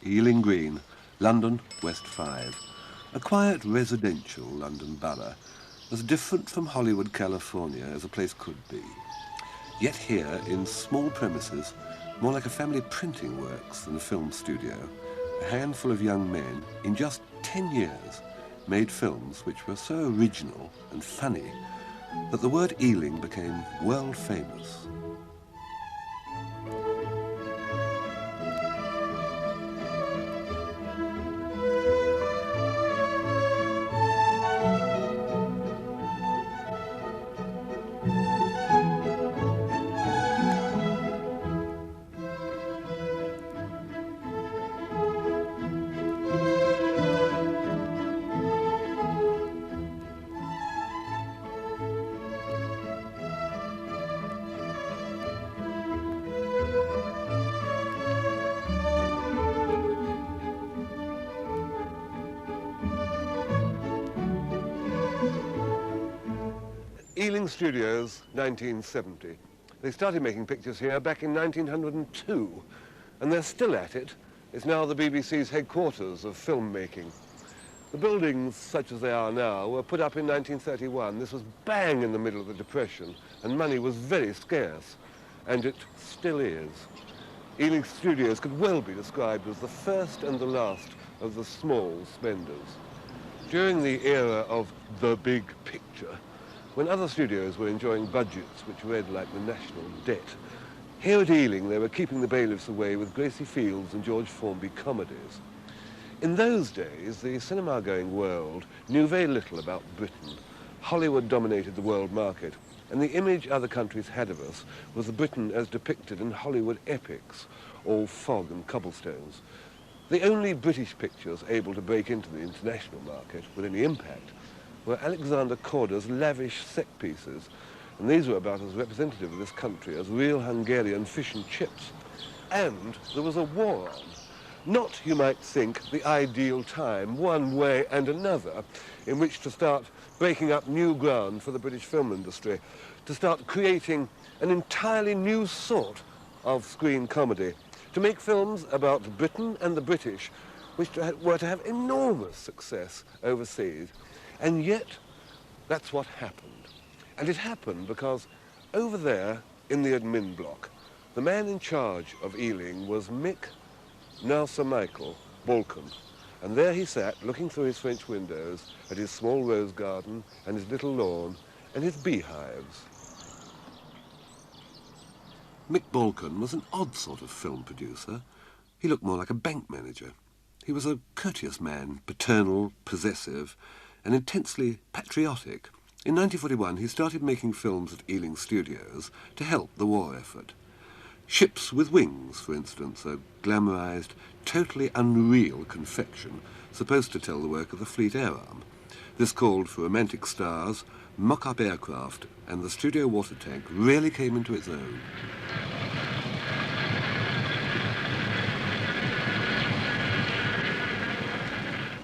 Ealing Green, London, West 5. A quiet residential London borough, as different from Hollywood, California as a place could be. Yet here, in small premises, more like a family printing works than a film studio, a handful of young men, in just 10 years, made films which were so original and funny that the word Ealing became world famous. Ealing Studios, 1970. They started making pictures here back in 1902, and they're still at it. It's now the BBC's headquarters of filmmaking. The buildings, such as they are now, were put up in 1931. This was bang in the middle of the Depression, and money was very scarce, and it still is. Ealing Studios could well be described as the first and the last of the small spenders. During the era of the big picture, when other studios were enjoying budgets which read like the national debt, here at Ealing they were keeping the bailiffs away with Gracie Fields and George Formby comedies. In those days, the cinema-going world knew very little about Britain. Hollywood dominated the world market, and the image other countries had of us was the Britain as depicted in Hollywood epics, all fog and cobblestones. The only British pictures able to break into the international market with any impact were Alexander Korda's lavish set pieces, and these were about as representative of this country as real Hungarian fish and chips. And there was a war on. Not, you might think, the ideal time, one way and another, in which to start breaking up new ground for the British film industry, to start creating an entirely new sort of screen comedy, to make films about Britain and the British, which were to have enormous success overseas. And yet, that's what happened. And it happened because over there in the admin block, the man in charge of Ealing was Mick, now Sir Michael, Balkan. And there he sat, looking through his French windows at his small rose garden and his little lawn and his beehives. Mick Balkan was an odd sort of film producer. He looked more like a bank manager. He was a courteous man, paternal, possessive, and intensely patriotic. In 1941, he started making films at Ealing Studios to help the war effort. Ships with Wings, for instance, a glamorized, totally unreal confection supposed to tell the work of the Fleet Air Arm. This called for romantic stars, mock-up aircraft, and the studio water tank really came into its own.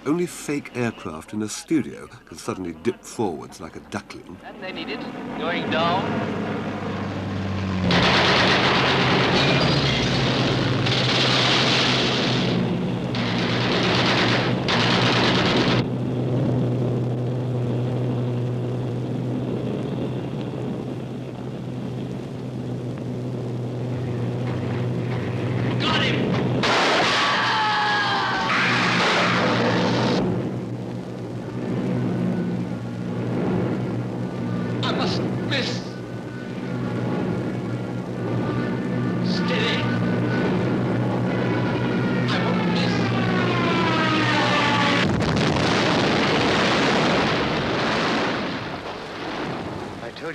Only fake aircraft in a studio can suddenly dip forwards like a duckling. And they need it. Going down.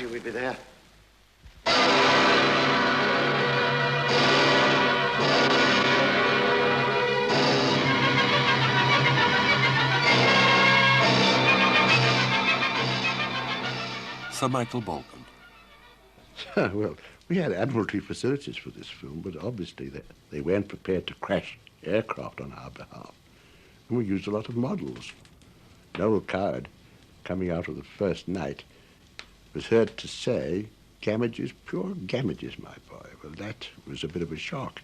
We'd be there. Sir Michael Balkan. Well, we had admiralty facilities for this film, but obviously they weren't prepared to crash aircraft on our behalf. And we used a lot of models. Noel Coward, coming out of the first night, was heard to say, "Gamages, pure gamages, my boy." Well, that was a bit of a shock.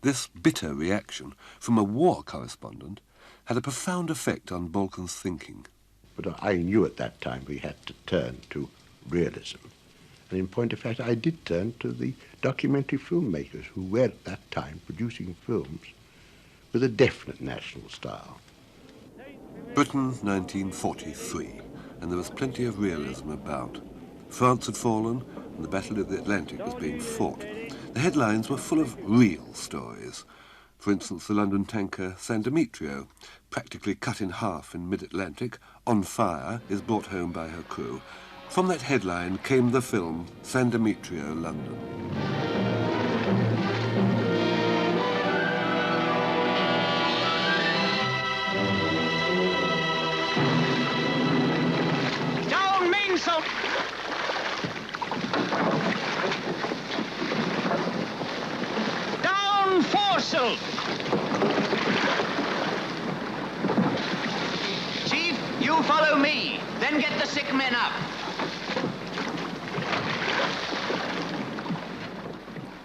This bitter reaction from a war correspondent had a profound effect on Balkan's thinking. But I knew at that time we had to turn to realism. And in point of fact, I did turn to the documentary filmmakers who were at that time producing films with a definite national style. Britain, 1943, and there was plenty of realism about. France had fallen, and the Battle of the Atlantic was being fought. The headlines were full of real stories. For instance, the London tanker San Demetrio, practically cut in half in mid-Atlantic, on fire, is brought home by her crew. From that headline came the film San Demetrio, London. Down mainsail! Down foresail! Chief, you follow me. Then get the sick men up.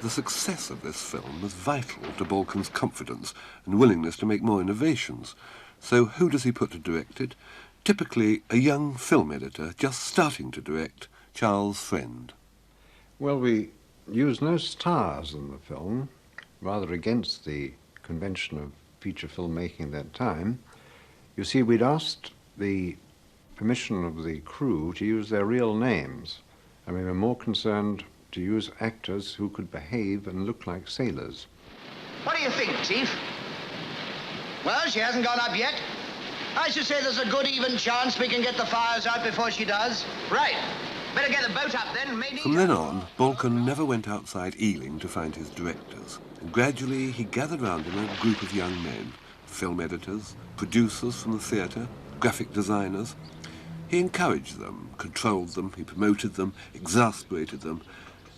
The success of this film was vital to Balkan's confidence and willingness to make more innovations. So who does he put to direct it? Typically a young film editor just starting to direct, Charles Friend. Well, we used no stars in the film, rather against the convention of feature filmmaking at that time. You see, we'd asked the permission of the crew to use their real names, and we were more concerned to use actors who could behave and look like sailors. What do you think, Chief? Well, she hasn't gone up yet. I should say there's a good even chance we can get the fires out before she does. Right. Better get the boat up then, matey. From then on, Balkan never went outside Ealing to find his directors. And gradually he gathered round him a group of young men, film editors, producers from the theatre, graphic designers. He encouraged them, controlled them, he promoted them, exasperated them,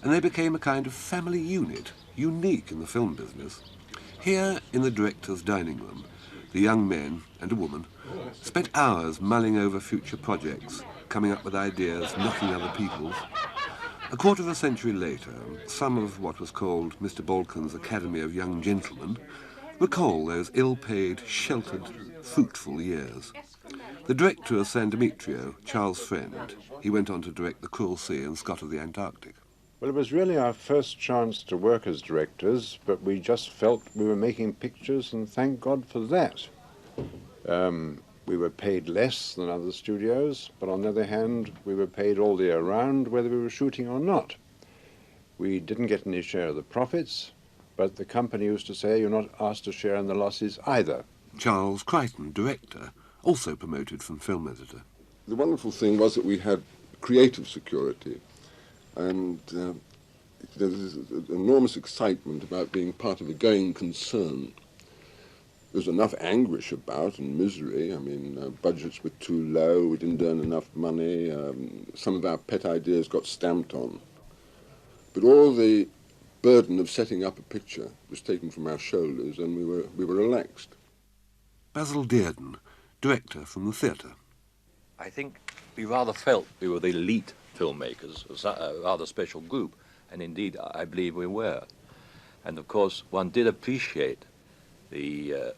and they became a kind of family unit, unique in the film business. Here, in the director's dining room, the young men and a woman spent hours mulling over future projects, coming up with ideas, knocking other people's. A quarter of a century later, some of what was called Mr. Balkan's Academy of Young Gentlemen recall those ill-paid, sheltered, fruitful years. The director of San Demetrio, Charles Friend, he went on to direct The Cruel Sea and Scott of the Antarctic. Well, it was really our first chance to work as directors, but we just felt we were making pictures, and thank God for that. We were paid less than other studios, but on the other hand, we were paid all the year round, whether we were shooting or not. We didn't get any share of the profits, but the company used to say, you're not asked to share in the losses either. Charles Crichton, director, also promoted from film editor. The wonderful thing was that we had creative security, and there was enormous excitement about being part of a going concern. There was enough anguish about and misery. I mean, budgets were too low, we didn't earn enough money, some of our pet ideas got stamped on. But all the burden of setting up a picture was taken from our shoulders, and we were relaxed. Basil Dearden, director from the theatre. I think we rather felt we were the elite filmmakers, a rather special group, and indeed I believe we were. And of course one did appreciate the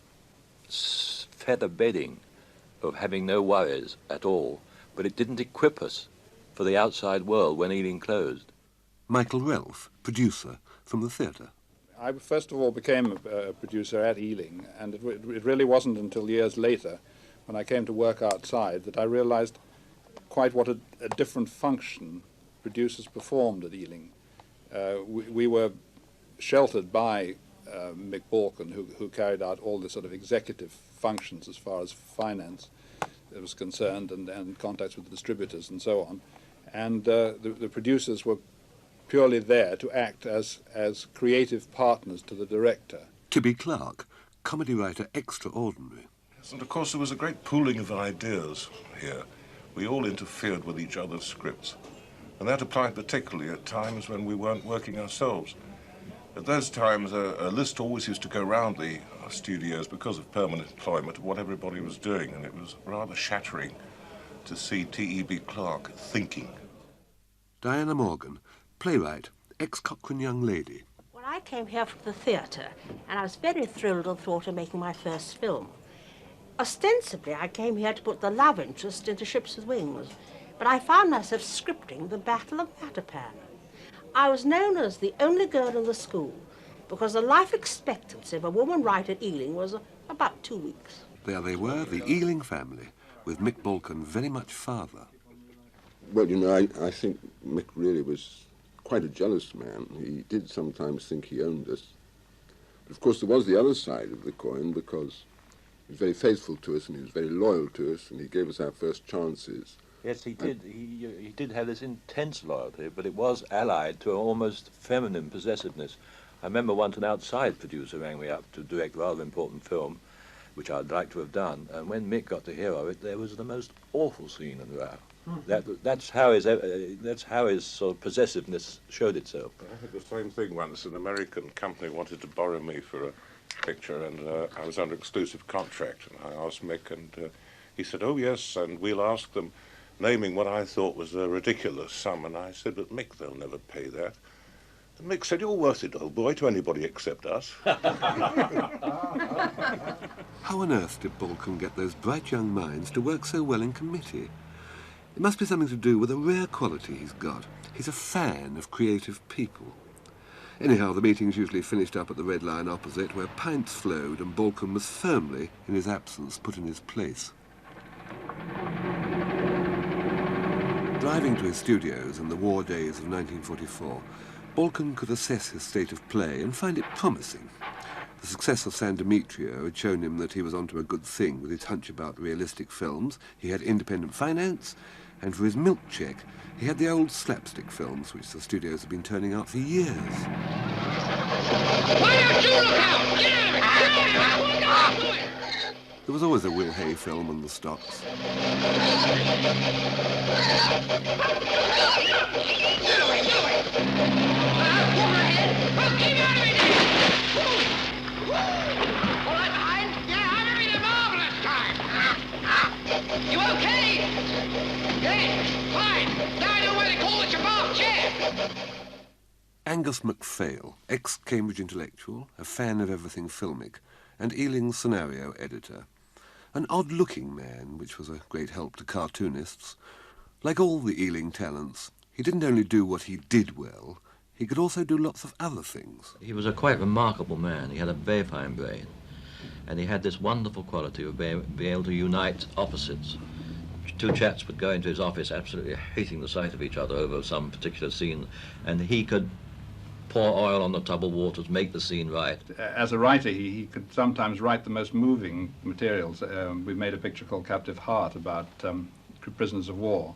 feather bedding of having no worries at all, but it didn't equip us for the outside world when Ealing closed. Michael Relf, producer from the theatre. I first of all became a producer at Ealing, and it really wasn't until years later, when I came to work outside, that I realized quite what a different function producers performed at Ealing. We were sheltered by Mick Balkan, who carried out all the sort of executive functions as far as finance was concerned, and contacts with the distributors and so on. And the producers were purely there to act as creative partners to the director. Tibby Clark, comedy writer extraordinary. Yes, and of course there was a great pooling of ideas here. We all interfered with each other's scripts, and that applied particularly at times when we weren't working ourselves. At those times, a list always used to go round the studios because of permanent employment of what everybody was doing, and it was rather shattering to see T.E.B. Clark thinking. Diana Morgan, playwright, ex-Cochrane young lady. What I came here from the theatre, and I was very thrilled at the thought of making my first film. Ostensibly, I came here to put the love interest into Ships with Wings, but I found myself scripting the Battle of Matapan. I was known as the only girl in the school because the life expectancy of a woman writer at Ealing was about 2 weeks. There they were, the Ealing family, with Mick Balcon very much father. Well, you know, I think Mick really was quite a jealous man. He did sometimes think he owned us. But of course, there was the other side of the coin, because he was very faithful to us and he was very loyal to us, and he gave us our first chances. Yes, he did. He did have this intense loyalty, but it was allied to an almost feminine possessiveness. I remember once an outside producer rang me up to direct a rather important film, which I'd like to have done, and when Mick got to hear of it, there was the most awful scene and row. That's how his sort of possessiveness showed itself. I had the same thing once. An American company wanted to borrow me for a picture, and I was under exclusive contract, and I asked Mick, and he said, "Oh yes, and we'll ask them," naming what I thought was a ridiculous sum, and I said, "But Mick, they'll never pay that." And Mick said, "You're worth it, old boy, to anybody except us." How on earth did Balcon get those bright young minds to work so well in committee? It must be something to do with a rare quality he's got. He's a fan of creative people. Anyhow, the meetings usually finished up at the Red Lion opposite, where pints flowed and Balcon was firmly, in his absence, put in his place. Driving to his studios in the war days of 1944, Balcon could assess his state of play and find it promising. The success of San Demetrio had shown him that he was onto a good thing with his hunch about realistic films. He had independent finance, and for his milk check, he had the old slapstick films which the studios had been turning out for years. Why don't you look out? Get out of it! Get out of it! Look out! There was always a Will Hay film on the stocks. Get away! Get away! Overhead! Oh, keep out of it! All right, behind? Yeah, I'm having a marvelous time. You okay? Yeah, fine. Now I know why they call it your bomb chair. Angus MacPhail, ex-Cambridge intellectual, a fan of everything filmic, and Ealing's scenario editor. An odd-looking man, which was a great help to cartoonists. Like all the Ealing talents, he didn't only do what he did well, he could also do lots of other things. He was a quite remarkable man. He had a very fine brain, and he had this wonderful quality of being able to unite opposites. Two chaps would go into his office absolutely hating the sight of each other over some particular scene, and he could pour oil on the troubled waters, make the scene right. As a writer, he could sometimes write the most moving materials. We made a picture called Captive Heart about prisoners of war.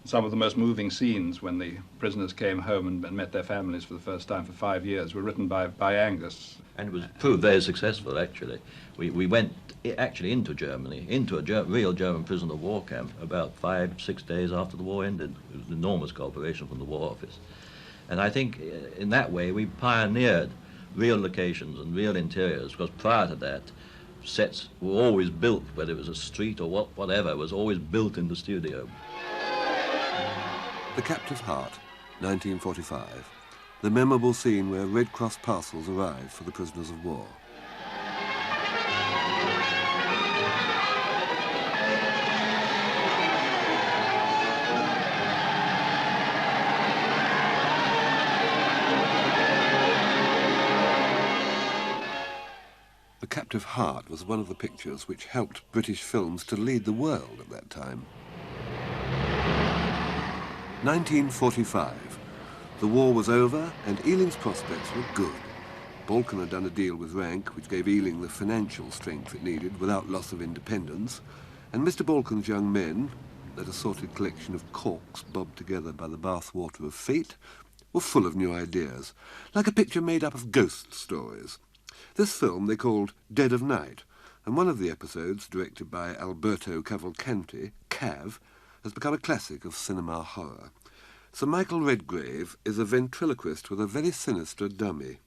Some of the most moving scenes when the prisoners came home and met their families for the first time for 5 years were written by Angus. And it was proved very successful, actually. We went actually into Germany, into a real German prisoner of war camp about 5-6 days after the war ended. It was enormous cooperation from the War Office. And I think in that way we pioneered real locations and real interiors, because prior to that, sets were always built, whether it was a street or whatever, was always built in the studio. The Captive Heart, 1945. The memorable scene where Red Cross parcels arrived for the prisoners of war. The Captive Heart was one of the pictures which helped British films to lead the world at that time. 1945. The war was over and Ealing's prospects were good. Balcon had done a deal with Rank which gave Ealing the financial strength it needed without loss of independence, and Mr. Balcon's young men, that assorted collection of corks bobbed together by the bathwater of fate, were full of new ideas, like a picture made up of ghost stories. This film they called Dead of Night, and one of the episodes, directed by Alberto Cavalcanti, Cav, has become a classic of cinema horror. Sir Michael Redgrave is a ventriloquist with a very sinister dummy.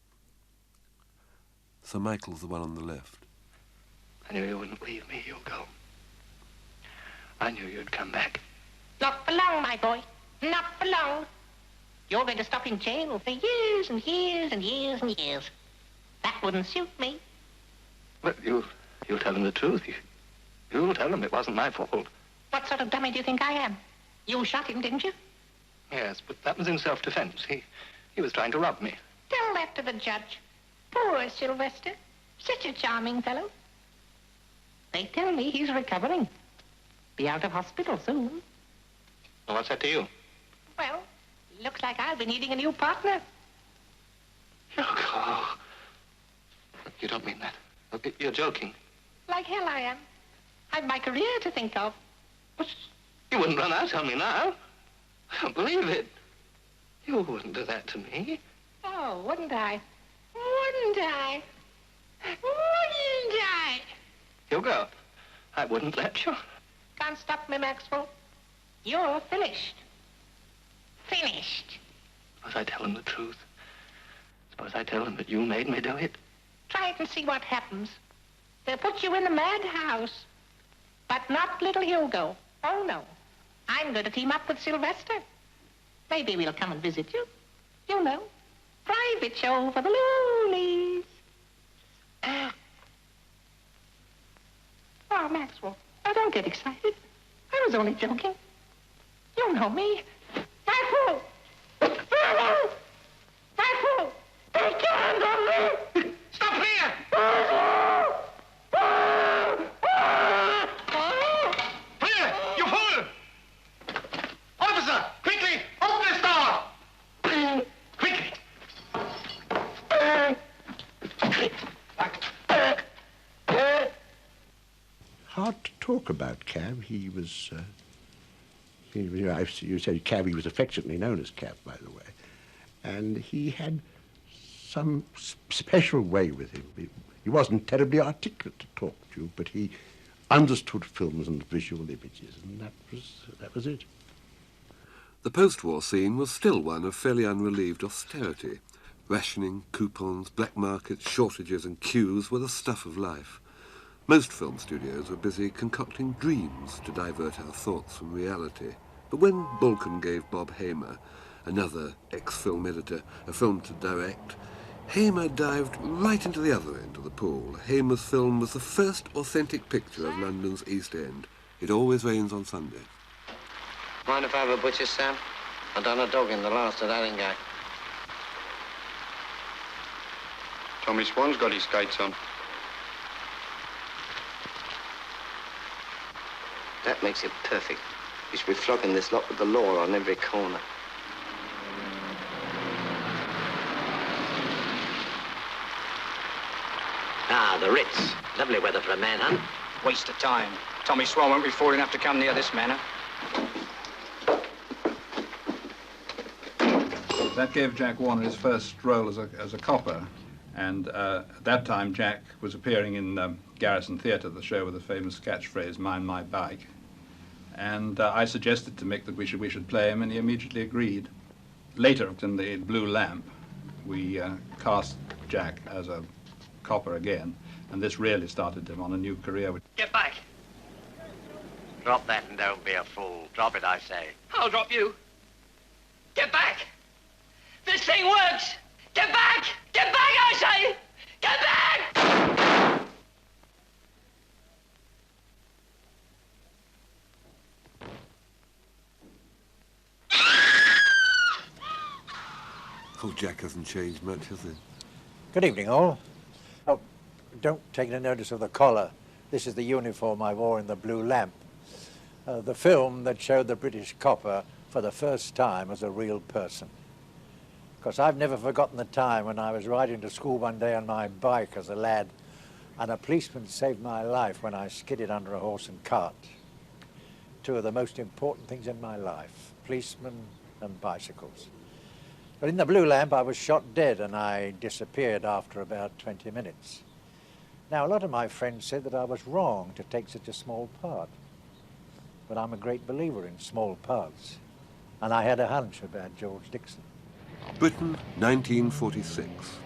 Sir Michael's the one on the left. I knew you wouldn't leave me, Hugo. I knew you'd come back. Not for long, my boy. Not for long. You're going to stop in jail for years and years and years and years. That wouldn't suit me. But you'll tell them the truth. You'll tell them it wasn't my fault. What sort of dummy do you think I am? You shot him, didn't you? Yes, but that was in self-defense. He was trying to rob me. Tell that to the judge. Poor Sylvester. Such a charming fellow. They tell me he's recovering. Be out of hospital soon. Well, what's that to you? Well, looks like I'll be needing a new partner. Oh, you don't mean that. You're joking. Like hell I am. I've my career to think of. But you wouldn't run out on me now. I don't believe it. You wouldn't do that to me. Oh, wouldn't I? Wouldn't I? Wouldn't I? Hugo, I wouldn't let you. Can't stop me, Maxwell. You're finished. Finished. Suppose I tell him the truth. Suppose I tell him that you made me do it. Try it and see what happens. They'll put you in the madhouse. But not little Hugo. Oh, no. I'm going to team up with Sylvester. Maybe we'll come and visit you. You know, private show for the loonies. Oh, Maxwell, now don't get excited. I was only joking. You know me. Maxwell! Maxwell! Maxwell! Take your hands off me! Stop here! Here, you fool! Officer, quickly, open this door! Quickly! Hard to talk about Cab. He was, you said Cab, he was affectionately known as Cab, by the way. And he had some special way with him. He wasn't terribly articulate to talk to, but he understood films and visual images, and that was it. The post-war scene was still one of fairly unrelieved austerity. Rationing, coupons, black markets, shortages and queues were the stuff of life. Most film studios were busy concocting dreams to divert our thoughts from reality. But when Balkan gave Bob Hamer, another ex-film editor, a film to direct, Hamer dived right into the other end of the pool. Hamer's film was the first authentic picture of London's East End. It always rains on Sunday. Mind if I have a butcher, Sam? I done a dog in the last of that guy. Tommy Swan's got his skates on. That makes it perfect. You should be flogging this lot with the law on every corner. Ah, the Ritz. Lovely weather for a manhunt. Waste of time. Tommy Swan won't be fool enough to come near this manor. That gave Jack Warner his first role as a copper, and at that time Jack was appearing in Garrison Theatre, the show with the famous catchphrase, "Mind my bike." And I suggested to Mick that we should play him, and he immediately agreed. Later, in the Blue Lamp, we cast Jack as a copper again, and this really started him on a new career. Get back. Drop that and don't be a fool. Drop it, I say. I'll drop you. Get back! This thing works! Get back! Get back, I say! Get back! Oh, Jack hasn't changed much, has he? Good evening, all. Oh, don't take no notice of the collar. This is the uniform I wore in the Blue Lamp. The film that showed the British copper for the first time as a real person. Because I've never forgotten the time when I was riding to school one day on my bike as a lad, and a policeman saved my life when I skidded under a horse and cart. Two of the most important things in my life, policemen and bicycles. But in the Blue Lamp, I was shot dead, and I disappeared after about 20 minutes. Now, a lot of my friends said that I was wrong to take such a small part. But I'm a great believer in small parts. And I had a hunch about George Dixon. Britain, 1946.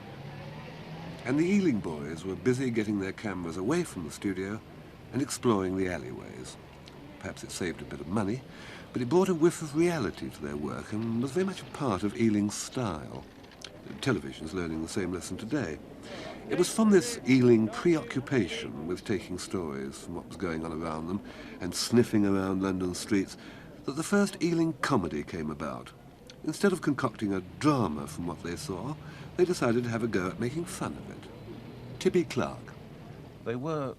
And the Ealing boys were busy getting their cameras away from the studio and exploring the alleyways. Perhaps it saved a bit of money, but it brought a whiff of reality to their work and was very much a part of Ealing's style. Television's learning the same lesson today. It was from this Ealing preoccupation with taking stories from what was going on around them and sniffing around London streets that the first Ealing comedy came about. Instead of concocting a drama from what they saw, they decided to have a go at making fun of it. Tibby Clark. They were,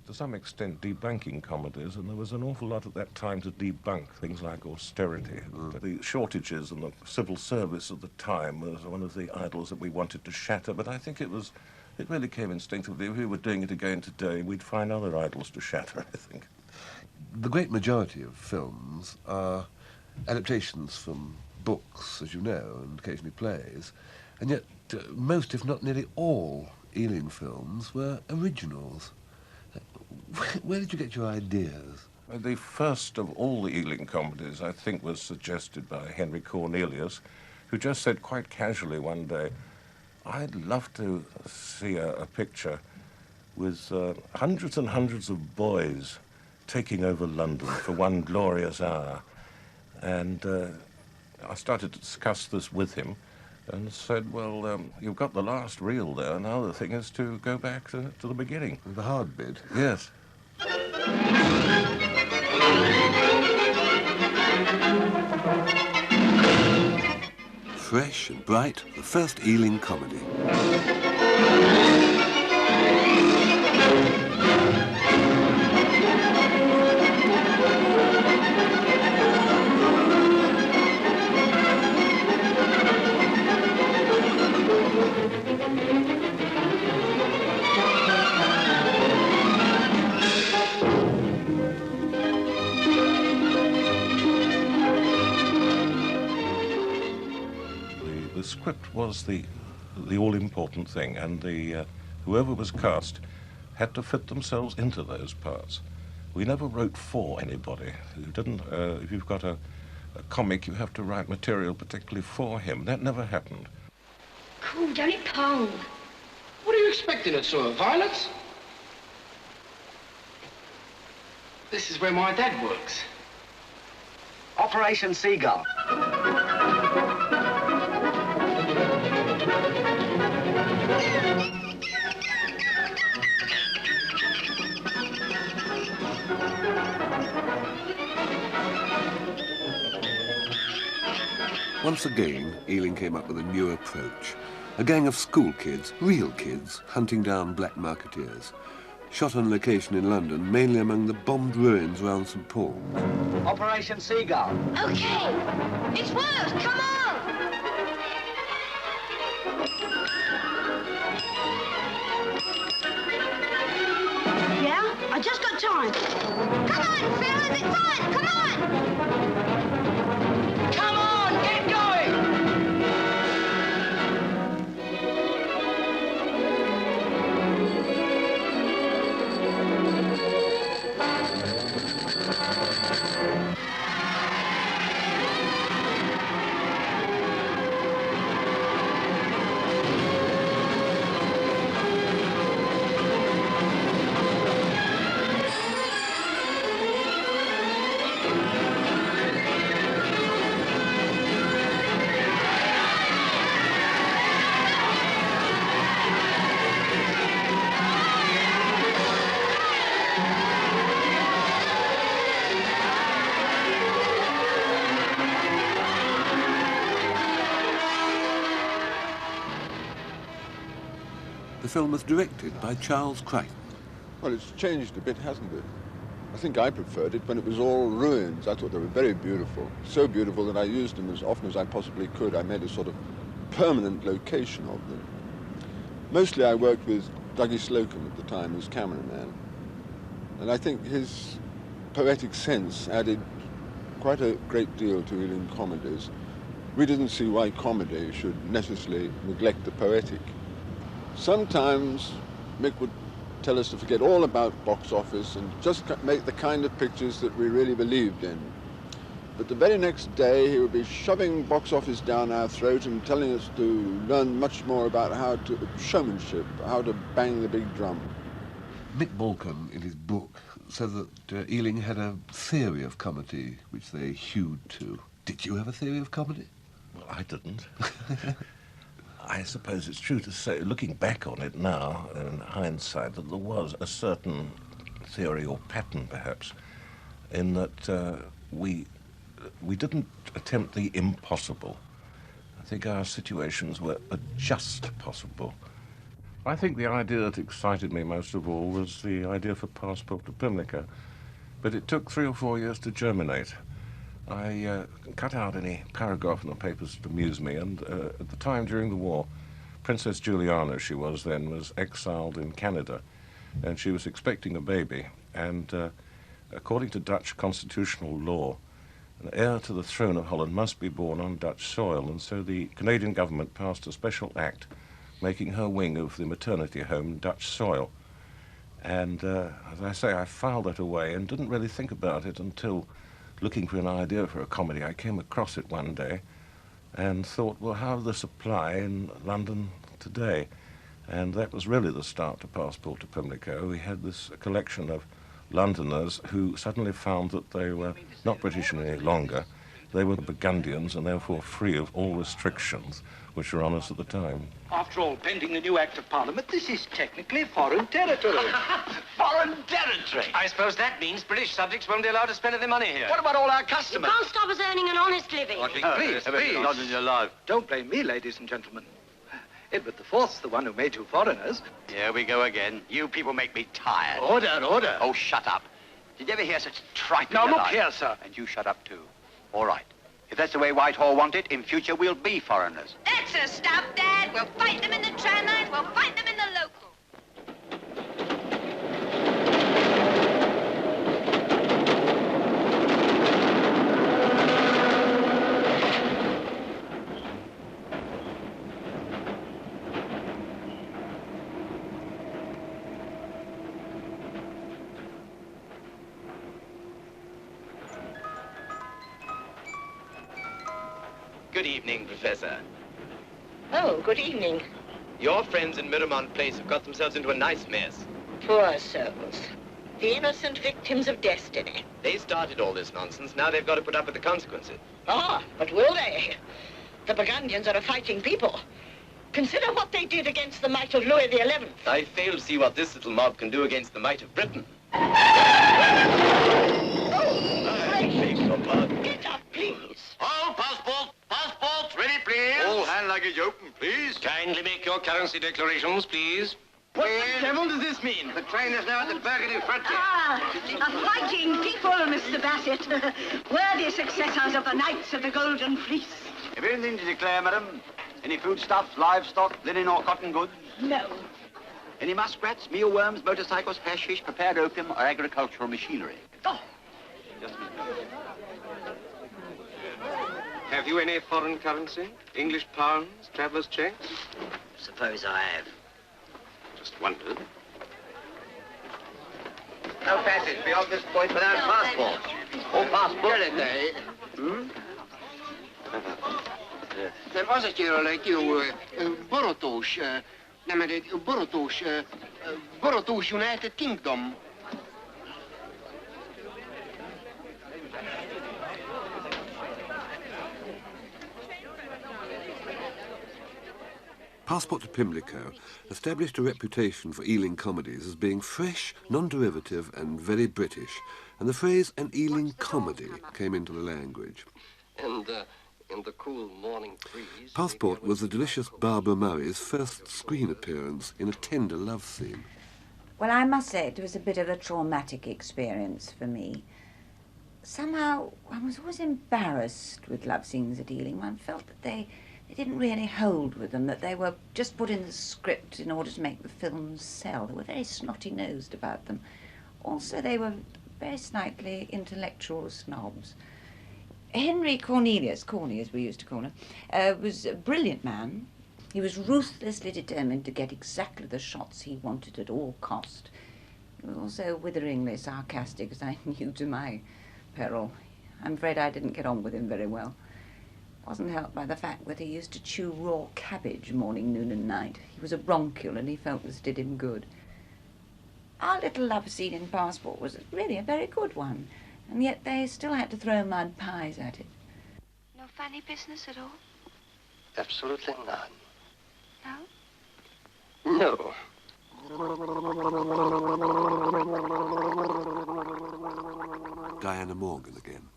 to some extent, debunking comedies, and there was an awful lot at that time to debunk things like austerity. The shortages and the civil service at the time was one of the idols that we wanted to shatter, but I think it really came instinctively. If we were doing it again today, we'd find other idols to shatter, I think. The great majority of films are adaptations from books, as you know, and occasionally plays, and yet most, if not nearly all, Ealing films were originals. Where did you get your ideas? The first of all the Ealing comedies, I think, was suggested by Henry Cornelius, who just said quite casually one day, I'd love to see a picture with hundreds and hundreds of boys taking over London for one glorious hour. And I started to discuss this with him and said, well, you've got the last reel there. Now the thing is to go back to the beginning. The hard bit? Yes. Fresh and bright, the first Ealing comedy. The script was the all-important thing, and whoever was cast had to fit themselves into those parts. We never wrote for anybody. You didn't. If you've got a comic, you have to write material particularly for him. That never happened. Cool, don't it pong? What are you expecting at sort of violence? This is where my dad works. Operation Seagull. Once again, Ealing came up with a new approach. A gang of school kids, real kids, hunting down black marketeers. Shot on location in London, mainly among the bombed ruins around St. Paul's. Operation Seagull. Okay, it's worked, come on! Yeah, I just got time. Come on, fellas, it's on, come on! Come on, get going! The film was directed by Charles Crichton. Well, it's changed a bit, hasn't it? I think I preferred it when it was all ruins. I thought they were very beautiful. So beautiful that I used them as often as I possibly could. I made a sort of permanent location of them. Mostly I worked with Dougie Slocum at the time as cameraman. And I think his poetic sense added quite a great deal to Ealing comedies. We didn't see why comedy should necessarily neglect the poetic. Sometimes Mick would tell us to forget all about box office and just make the kind of pictures that we really believed in. But the very next day he would be shoving box office down our throat and telling us to learn much more about how to showmanship, how to bang the big drum. Mick Balcom, in his book, said that Ealing had a theory of comedy which they hewed to. Did you have a theory of comedy? Well, I didn't. I suppose it's true to say, looking back on it now, in hindsight, that there was a certain theory or pattern, perhaps, in that we didn't attempt the impossible. I think our situations were just possible. I think the idea that excited me most of all was the idea for Passport to Pimlico, but it took 3 or 4 years to germinate. I cut out any paragraph in the papers to amuse me, and at the time during the war, Princess Juliana, she was then, was exiled in Canada, and she was expecting a baby, and according to Dutch constitutional law, an heir to the throne of Holland must be born on Dutch soil, and so the Canadian government passed a special act making her wing of the maternity home Dutch soil. And as I say, I filed that away and didn't really think about it until, looking for an idea for a comedy, I came across it one day and thought, well, how does this apply in London today? And that was really the start to Passport to Pimlico. We had this collection of Londoners who suddenly found that they were not British any longer. They were Burgundians and therefore free of all restrictions which were on us at the time. After all, pending the new Act of Parliament, this is technically foreign territory. Foreign territory? I suppose that means British subjects won't be allowed to spend any money here. What about all our You customers? can't stop us earning an honest living. Please, please. Not in your life. Don't blame me, ladies and gentlemen. Edward IV's the one who made you foreigners. Here we go again. You people make me tired. Order, order. Oh, shut up. Did you ever hear such tripe? Now, in your look life? here, sir. And you shut up, too. All right. If that's the way Whitehall want it, in future we'll be foreigners. That's a stop, Dad. We'll fight them in the tramlines. We'll fight them in the local. Good evening, Professor. Oh, good evening. Your friends in Miramont Place have got themselves into a nice mess. Poor souls. The innocent victims of destiny. They started all this nonsense. Now they've got to put up with the consequences. Ah, but will they? The Burgundians are a fighting people. Consider what they did against the might of Louis XI. I fail to see what this little mob can do against the might of Britain. Get up, please. All passports ready, please. All hand luggage open, please. Kindly make your currency declarations, please. What the devil does this mean? The train is now at the Burgundy frontier. A fighting people, Mr. Bassett. Worthy successors of the Knights of the Golden Fleece. Have you anything to declare, madam? Any foodstuffs, livestock, linen or cotton goods? No. Any muskrats, mealworms, motorcycles, hashish, prepared opium or agricultural machinery? Oh. Just a minute. Have you any foreign currency? English pounds, traveller's checks? Suppose I have. Just wondered. No passage beyond this point without passport. Or passport. Nem az a kérlek, jó, Borotós, nem, Borotós United Kingdom. Passport to Pimlico established a reputation for Ealing comedies as being fresh, non-derivative and very British, and the phrase "an Ealing comedy" came into the language. And in the cool morning breeze... Passport was the delicious Barbara Murray's first screen appearance in a tender love scene. Well, I must say it was a bit of a traumatic experience for me. Somehow, I was always embarrassed with love scenes at Ealing. One felt that they didn't really hold with them, that they were just put in the script in order to make the films sell. They were very snotty-nosed about them. Also, they were very slightly intellectual snobs. Henry Cornelius, Corny as we used to call him, was a brilliant man. He was ruthlessly determined to get exactly the shots he wanted at all cost. He was also witheringly sarcastic, as I knew to my peril. I'm afraid I didn't get on with him very well. Wasn't helped by the fact that he used to chew raw cabbage morning, noon and night. He was a bronchial and he felt this did him good. Our little love scene in Passport was really a very good one, and yet they still had to throw mud pies at it. No funny business at all? Absolutely none. No? No. Diana Morgan again.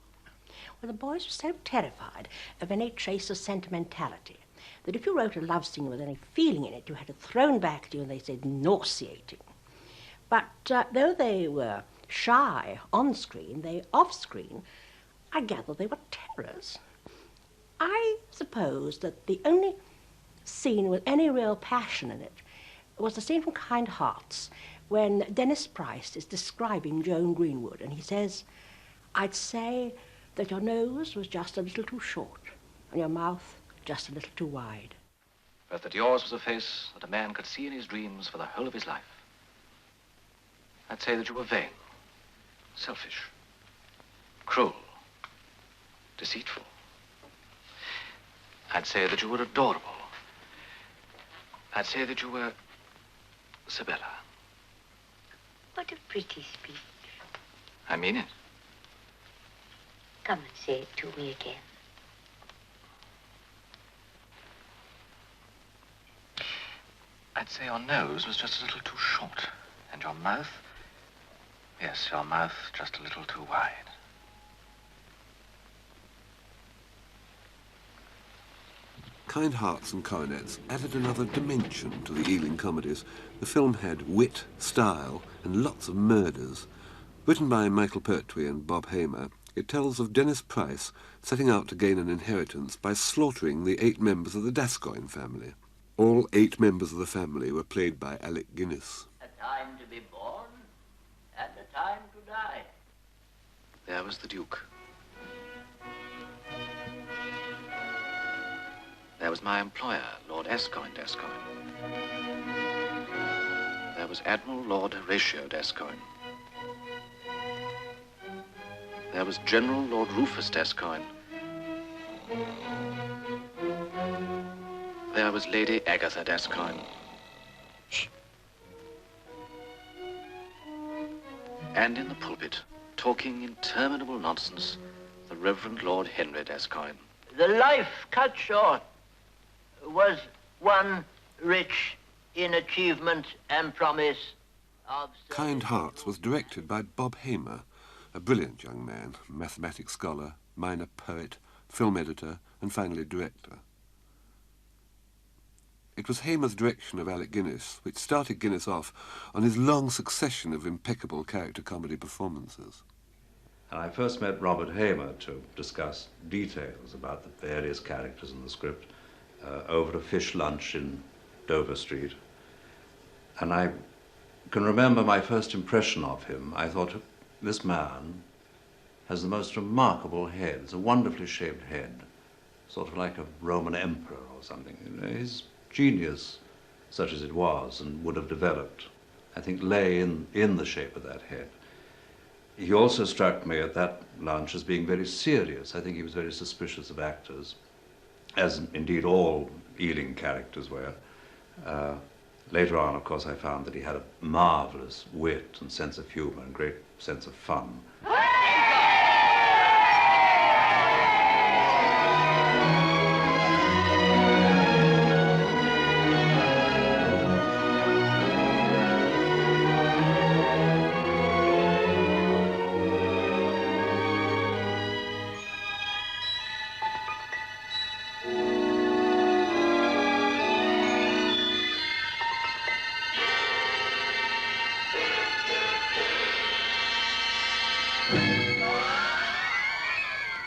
Well, the boys were so terrified of any trace of sentimentality that if you wrote a love scene with any feeling in it, you had it thrown back at you, and they said nauseating. But though they were shy on screen, off screen, I gather they were terrors. I suppose that the only scene with any real passion in it was the scene from Kind Hearts when Dennis Price is describing Joan Greenwood, and he says, "I'd say that your nose was just a little too short and your mouth just a little too wide." But that yours was a face that a man could see in his dreams for the whole of his life. I'd say that you were vain, selfish, cruel, deceitful. I'd say that you were adorable. I'd say that you were Isabella. What a pretty speech. I mean it. Come and say it to me again. I'd say your nose was just a little too short, and your mouth, yes, your mouth just a little too wide. Kind Hearts and Coronets added another dimension to the Ealing comedies. The film had wit, style, and lots of murders. Written by Michael Pertwee and Bob Hamer, it tells of Dennis Price setting out to gain an inheritance by slaughtering the 8 members of the Gascoigne family. All 8 members of the family were played by Alec Guinness. A time to be born and a time to die. There was the Duke. There was my employer, Lord Gascoigne. There was Admiral Lord Horatio Gascoigne. There was General Lord Rufus Gascoigne. There was Lady Agatha Gascoigne. And in the pulpit, talking interminable nonsense, the Reverend Lord Henry Gascoigne. The life cut short was one rich in achievement and promise of... Kind Hearts was directed by Bob Hamer, a brilliant young man, mathematics scholar, minor poet, film editor, and finally director. It was Hamer's direction of Alec Guinness which started Guinness off on his long succession of impeccable character comedy performances. I first met Robert Hamer to discuss details about the various characters in the script over a fish lunch in Dover Street. And I can remember my first impression of him. I thought, this man has the most remarkable head. It's a wonderfully shaped head, sort of like a Roman emperor or something. You know, his genius, such as it was and would have developed, I think lay in the shape of that head. He also struck me at that lunch as being very serious. I think he was very suspicious of actors, as indeed all Ealing characters were. Later on, of course, I found that he had a marvelous wit and sense of humor and great sense of fun.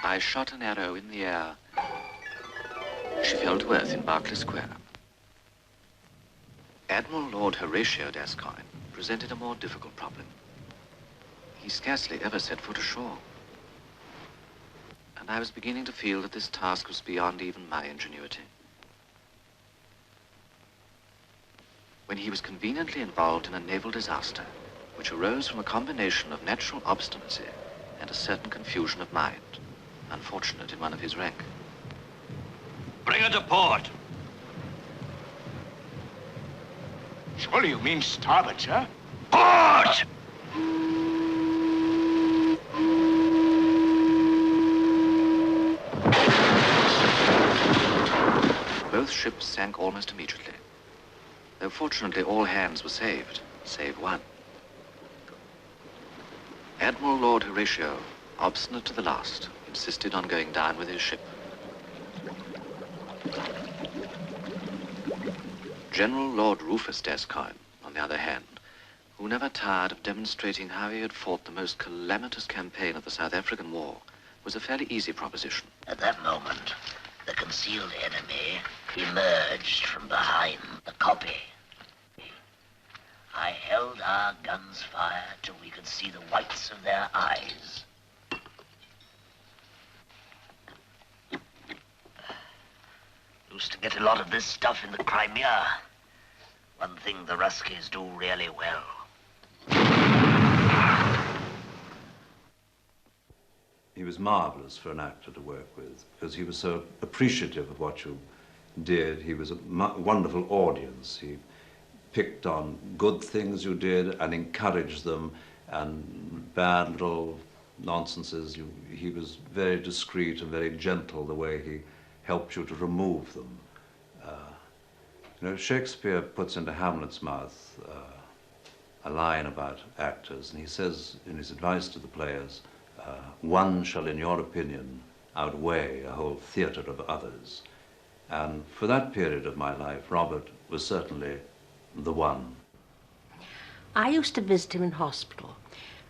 I shot an arrow in the air. She fell to earth in Berkeley Square. Admiral Lord Horatio Gascoigne presented a more difficult problem. He scarcely ever set foot ashore. And I was beginning to feel that this task was beyond even my ingenuity. When he was conveniently involved in a naval disaster, which arose from a combination of natural obstinacy and a certain confusion of mind, unfortunate in one of his rank. Bring her to port. Surely you mean starboard, sir? Port! Both ships sank almost immediately, though fortunately all hands were saved, save one. Admiral Lord Horatio, obstinate to the last, insisted on going down with his ship. General Lord Rufus Descoyne, on the other hand, who never tired of demonstrating how he had fought the most calamitous campaign of the South African War, was a fairly easy proposition. At that moment, the concealed enemy emerged from behind the copy. I held our guns fire till we could see the whites of their eyes. Used to get a lot of this stuff in the Crimea. One thing the Ruskies do really well. He was marvelous for an actor to work with because he was so appreciative of what you did. He was a wonderful audience. He picked on good things you did and encouraged them, and bad little nonsenses. He was very discreet and very gentle the way he helped you to remove them. You know, Shakespeare puts into Hamlet's mouth a line about actors, and he says in his advice to the players, one shall, in your opinion, outweigh a whole theatre of others. And for that period of my life, Robert was certainly the one. I used to visit him in hospital.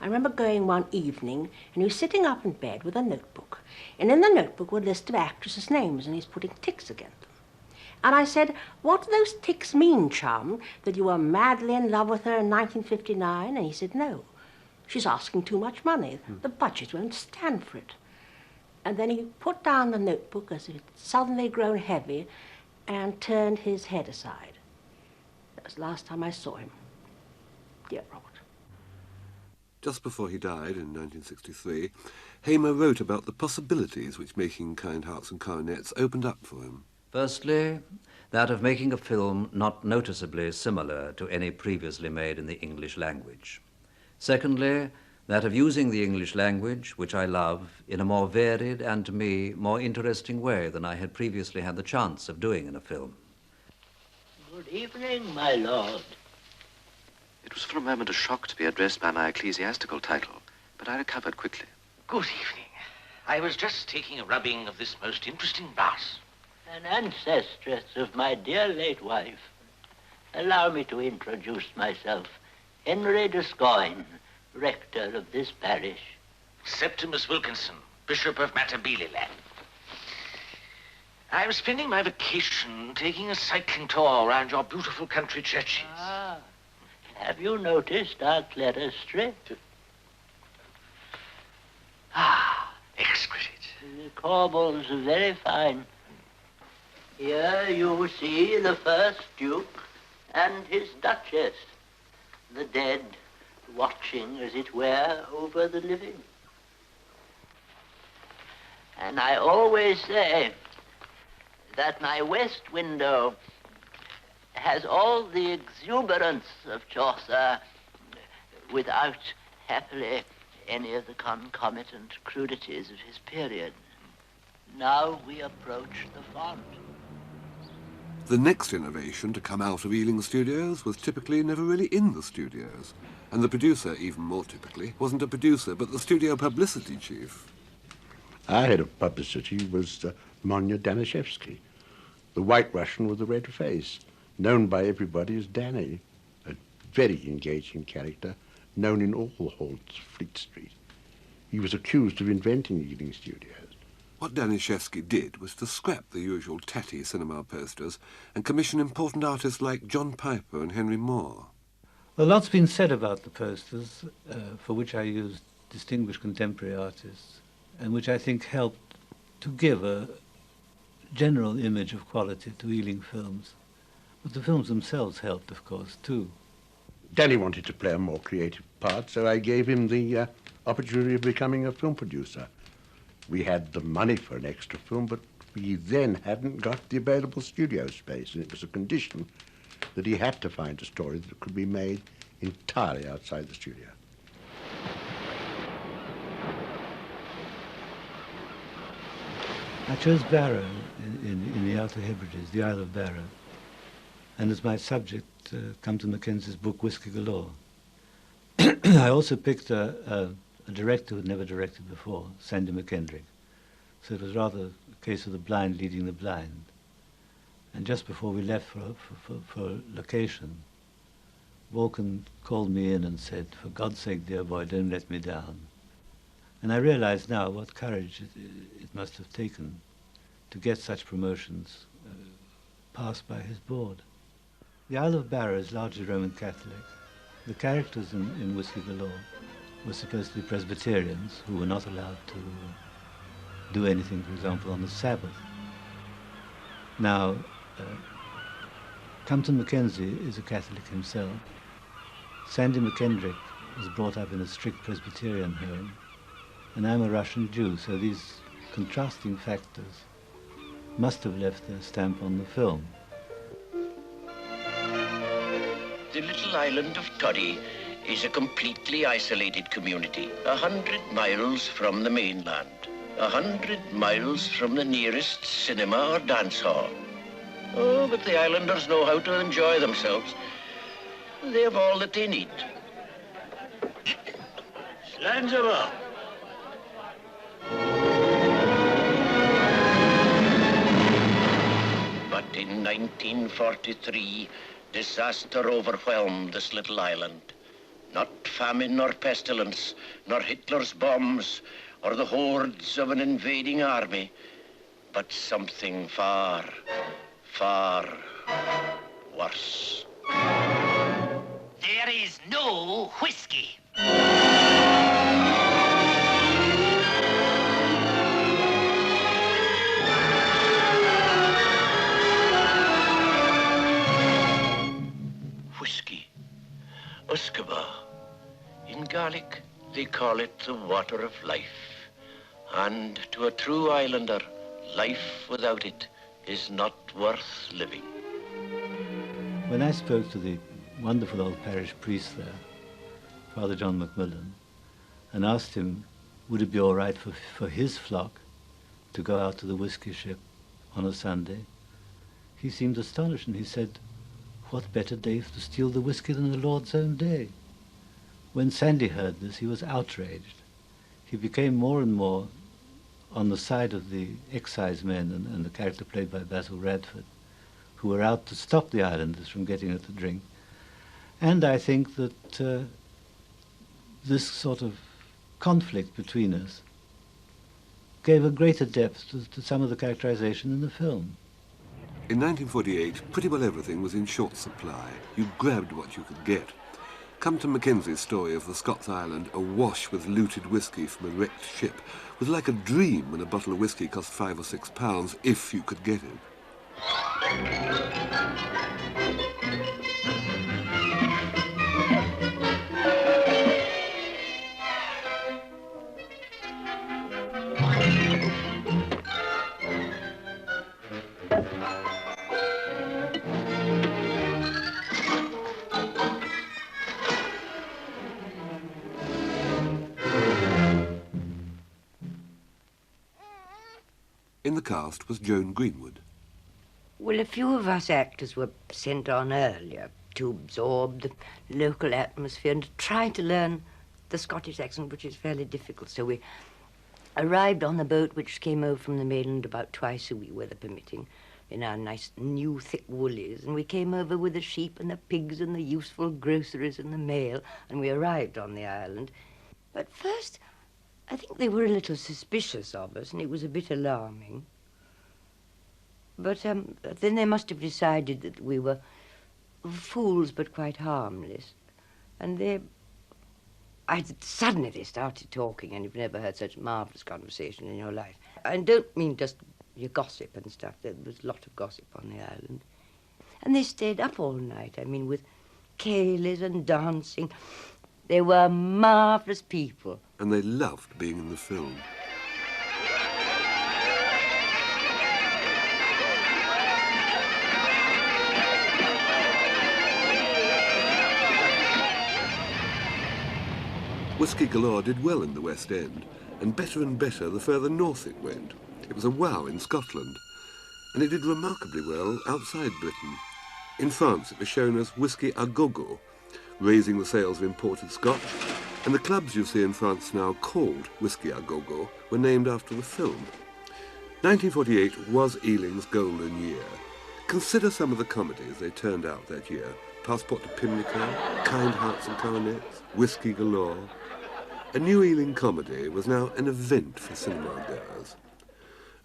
I remember going one evening, and he was sitting up in bed with a notebook. And in the notebook were a list of actresses' names, and he's putting ticks against them. And I said, what do those ticks mean, chum? That you were madly in love with her in 1959? And he said, no. She's asking too much money. The budget won't stand for it. And then he put down the notebook as if it had suddenly grown heavy and turned his head aside. That was the last time I saw him. Dear Robert. Just before he died in 1963, Hamer wrote about the possibilities which making Kind Hearts and Coronets opened up for him. Firstly, that of making a film not noticeably similar to any previously made in the English language. Secondly, that of using the English language, which I love, in a more varied and, to me, more interesting way than I had previously had the chance of doing in a film. Good evening, my lord. It was for a moment a shock to be addressed by my ecclesiastical title, but I recovered quickly. Good evening. I was just taking a rubbing of this most interesting brass. An ancestress of my dear late wife. Allow me to introduce myself. Henry Descoyne, rector of this parish. Septimus Wilkinson, Bishop of Matabeleland. I was spending my vacation taking a cycling tour around your beautiful country churches. Ah, have you noticed our clerestory? Ah, exquisite. The corbels are very fine. Here you see the first Duke and his Duchess, the dead watching, as it were, over the living. And I always say that my west window has all the exuberance of Chaucer without, happily, any of the concomitant crudities of his period. Now we approach the font. The next innovation to come out of Ealing Studios was typically never really in the studios. And the producer, even more typically, wasn't a producer, but the studio publicity chief. Our head of publicity was Monya Danishevsky, the White Russian with the red face, known by everybody as Danny, a very engaging character, known in all halls of Fleet Street. He was accused of inventing Ealing Studios. What Danishevsky did was to scrap the usual tatty cinema posters and commission important artists like John Piper and Henry Moore. A lot's been said about the posters, for which I used distinguished contemporary artists, and which I think helped to give a general image of quality to Ealing films. But the films themselves helped, of course, too. Danny wanted to play a more creative part, so I gave him the opportunity of becoming a film producer. We had the money for an extra film, but we then hadn't got the available studio space, and it was a condition that he had to find a story that could be made entirely outside the studio. I chose Barrow in the Outer Hebrides, the Isle of Barrow, and as my subject, Compton Mackenzie's book, Whisky Galore. I also picked a director who had never directed before, Sandy McKendrick. So it was rather a case of the blind leading the blind. And just before we left for location, Walken called me in and said, "For God's sake, dear boy, don't let me down." And I realize now what courage it must have taken to get such promotions passed by his board. The Isle of Barrow is largely Roman Catholic. The characters in Whisky Galore were supposed to be Presbyterians who were not allowed to do anything, for example, on the Sabbath. Now, Compton Mackenzie is a Catholic himself. Sandy McKendrick was brought up in a strict Presbyterian home, and I'm a Russian Jew, so these contrasting factors must have left their stamp on the film. The little island of Toddy is a completely isolated community, 100 miles from the mainland, 100 miles from the nearest cinema or dance hall. Oh, but the islanders know how to enjoy themselves. They have all that they need. Slanzama. But in 1943, disaster overwhelmed this little island. Not famine nor pestilence, nor Hitler's bombs, or the hordes of an invading army, but something far, far worse. There is no whiskey. Whiskey, Uscaba. In Gaelic, they call it the water of life. And to a true islander, life without it is not worth living. When I spoke to the wonderful old parish priest there, Father John Macmillan, and asked him, would it be all right for his flock to go out to the whiskey ship on a Sunday, he seemed astonished, and he said, what better day to steal the whiskey than the Lord's own day? When Sandy heard this, he was outraged. He became more and more on the side of the excise men and the character played by Basil Radford, who were out to stop the islanders from getting at the drink. And I think that this sort of conflict between us gave a greater depth to some of the characterization in the film. In 1948, pretty well everything was in short supply. You grabbed what you could get. Compton Mackenzie's story of the Scots Island awash with looted whiskey from a wrecked ship was like a dream when a bottle of whiskey cost £5 or £6, if you could get it. In the cast was Joan Greenwood. Well, a few of us actors were sent on earlier to absorb the local atmosphere and to try to learn the Scottish accent, which is fairly difficult. So we arrived on the boat which came over from the mainland about twice a week, weather permitting, in our nice new thick woolies, and we came over with the sheep and the pigs and the useful groceries and the mail, and we arrived on the island. But first, I think they were a little suspicious of us, and it was a bit alarming. But then they must have decided that we were fools but quite harmless. And suddenly they started talking, and you've never heard such marvellous conversation in your life. I don't mean just your gossip and stuff. There was a lot of gossip on the island. And they stayed up all night, I mean, with ceilidhs and dancing. They were marvellous people. And they loved being in the film. Whisky Galore did well in the West End, and better the further north it went. It was a wow in Scotland, and it did remarkably well outside Britain. In France, it was shown as Whisky a Go-Go, raising the sales of imported Scotch, and the clubs you see in France now called Whisky a Go-Go were named after the film. 1948 was Ealing's golden year. Consider some of the comedies they turned out that year. Passport to Pimlico, Kind Hearts and Coronets, Whisky Galore. A new Ealing comedy was now an event for cinema goers.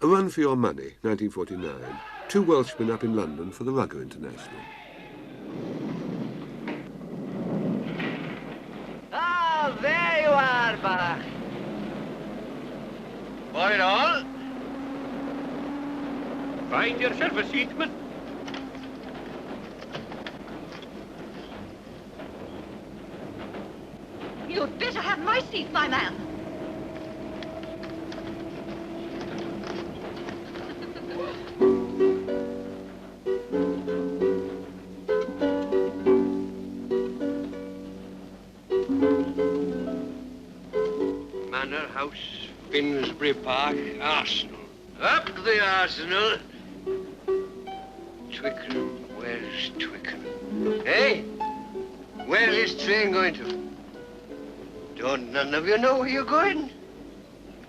A Run for Your Money, 1949. Two Welshmen up in London for the Rugger International. Ah, there you are, Bach. Right on. Find yourself a seat, man. You'd better have my seat, my man. Manor House, Finsbury Park, Arsenal. Up the Arsenal. Twickenham, where's Twickenham? Hey, where's this train going to? Don't none of you know where you're going?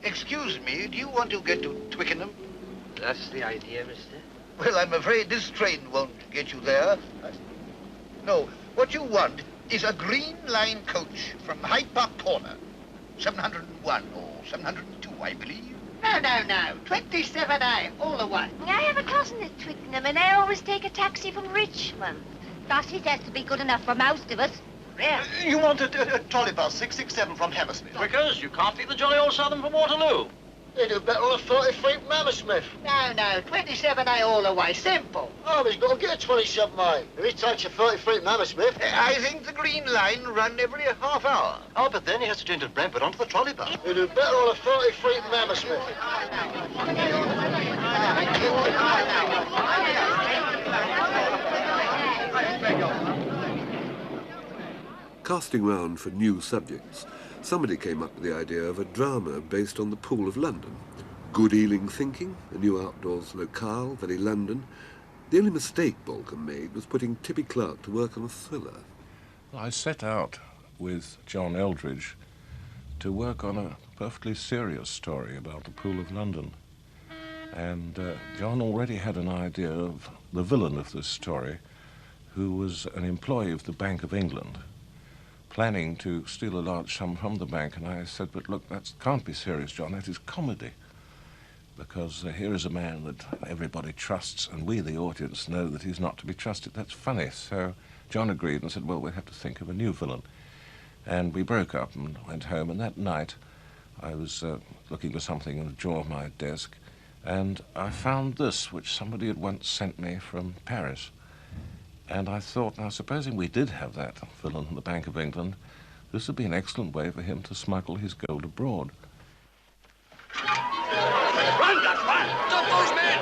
Excuse me, do you want to get to Twickenham? That's the idea, mister. Well, I'm afraid this train won't get you there. No, what you want is a Green Line coach from Hyde Park Corner. 701 or 702, I believe. No. 27A, all the way. I have a cousin at Twickenham, and I always take a taxi from Richmond. But it has to be good enough for most of us. Yeah. You want a trolley bus 667 from Hammersmith? Because you can't beat the jolly old Southern from Waterloo. They do better on a 30 feet from Hammersmith. No, 27A all the way, simple. Oh, he's got to get a 27A. If he takes a 30 feet from Hammersmith. I think the Green Line run every half hour. Oh, but then he has to change at Brentford onto the trolley bus. They do better on a 30 feet from Hammersmith. Casting round for new subjects, somebody came up with the idea of a drama based on the Pool of London. Good Ealing thinking, a new outdoors locale, very London. The only mistake Balcom made was putting Tippy Clark to work on a thriller. I set out with John Eldridge to work on a perfectly serious story about the Pool of London. And John already had an idea of the villain of this story, who was an employee of the Bank of England, planning to steal a large sum from the bank. And I said, but look, that can't be serious, John, that is comedy. Because here is a man that everybody trusts, and we, the audience, know that he's not to be trusted. That's funny. So John agreed and said, well, we'll have to think of a new villain. And we broke up and went home, and that night I was looking for something in the drawer of my desk, and I found this, which somebody had once sent me from Paris. And I thought, now, supposing we did have that villain in the Bank of England, this would be an excellent way for him to smuggle his gold abroad. Run, Dutchman! Stop those men!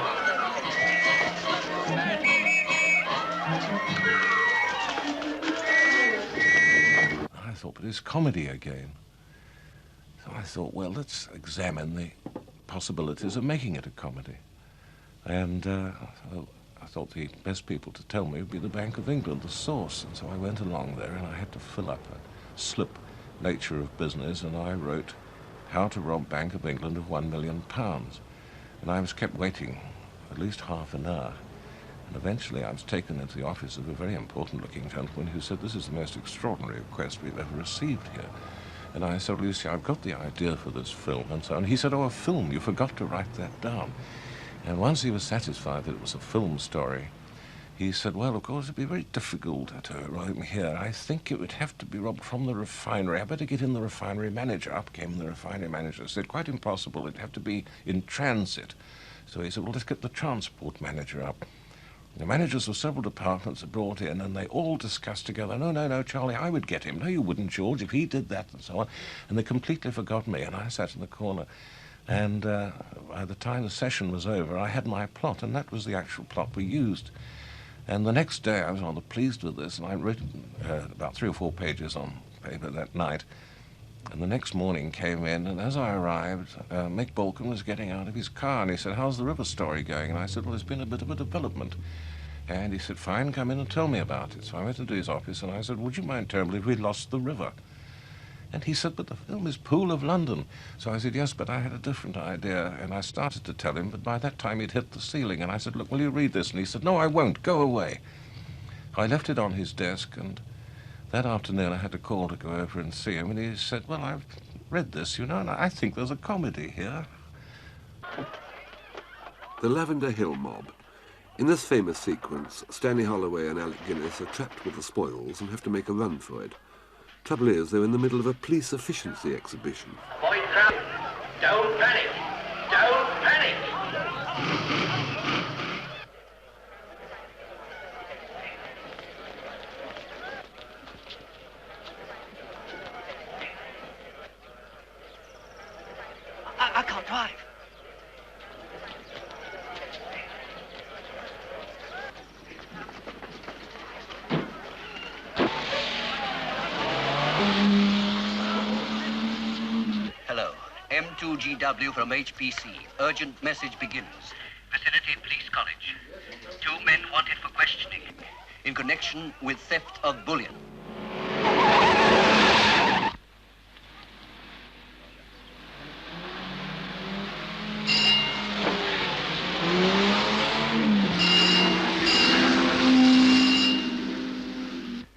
I thought, but it's comedy again. So I thought, well, let's examine the possibilities of making it a comedy. And I thought the best people to tell me would be the Bank of England, the source. And so I went along there, and I had to fill up a slip, Nature of Business, and I wrote How to Rob Bank of England of £1 million. And I was kept waiting at least half an hour. And eventually I was taken into the office of a very important-looking gentleman who said, this is the most extraordinary request we've ever received here. And I said, well, you see, I've got the idea for this film, and so on. He said, oh, a film, you forgot to write that down. And once he was satisfied that it was a film story, he said, well, of course, it'd be very difficult to rob here. I think it would have to be robbed from the refinery. I better get in the refinery manager. Up came the refinery manager. Said, quite impossible. It'd have to be in transit. So he said, well, let's get the transport manager up. The managers of several departments are brought in, and they all discussed together, no, Charlie, I would get him. No, you wouldn't, George, if he did that, and so on. And they completely forgot me, and I sat in the corner. And by the time the session was over, I had my plot, and that was the actual plot we used. And the next day, I was rather pleased with this, and I wrote about 3 or 4 pages on paper that night. And the next morning came in, and as I arrived, Mick Balkan was getting out of his car, and he said, "How's the river story going?" And I said, "Well, there's been a bit of a development." And he said, "Fine, come in and tell me about it." So I went into his office, and I said, "Would you mind terribly if we lost the river?" And he said, "But the film is Pool of London." So I said, "Yes, but I had a different idea." And I started to tell him, but by that time he'd hit the ceiling. And I said, "Look, will you read this?" And he said, "No, I won't. Go away." I left it on his desk, and that afternoon I had a call to go over and see him. And he said, "Well, I've read this, you know, and I think there's a comedy here." The Lavender Hill mob. In this famous sequence, Stanley Holloway and Alec Guinness are trapped with the spoils and have to make a run for it. Trouble is, they're in the middle of a police efficiency exhibition. Avoid traffic. Don't panic. Don't panic. I can't drive. Hello, M2GW from HPC. Urgent message begins. Vicinity Police College. 2 men wanted for questioning. In connection with theft of bullion.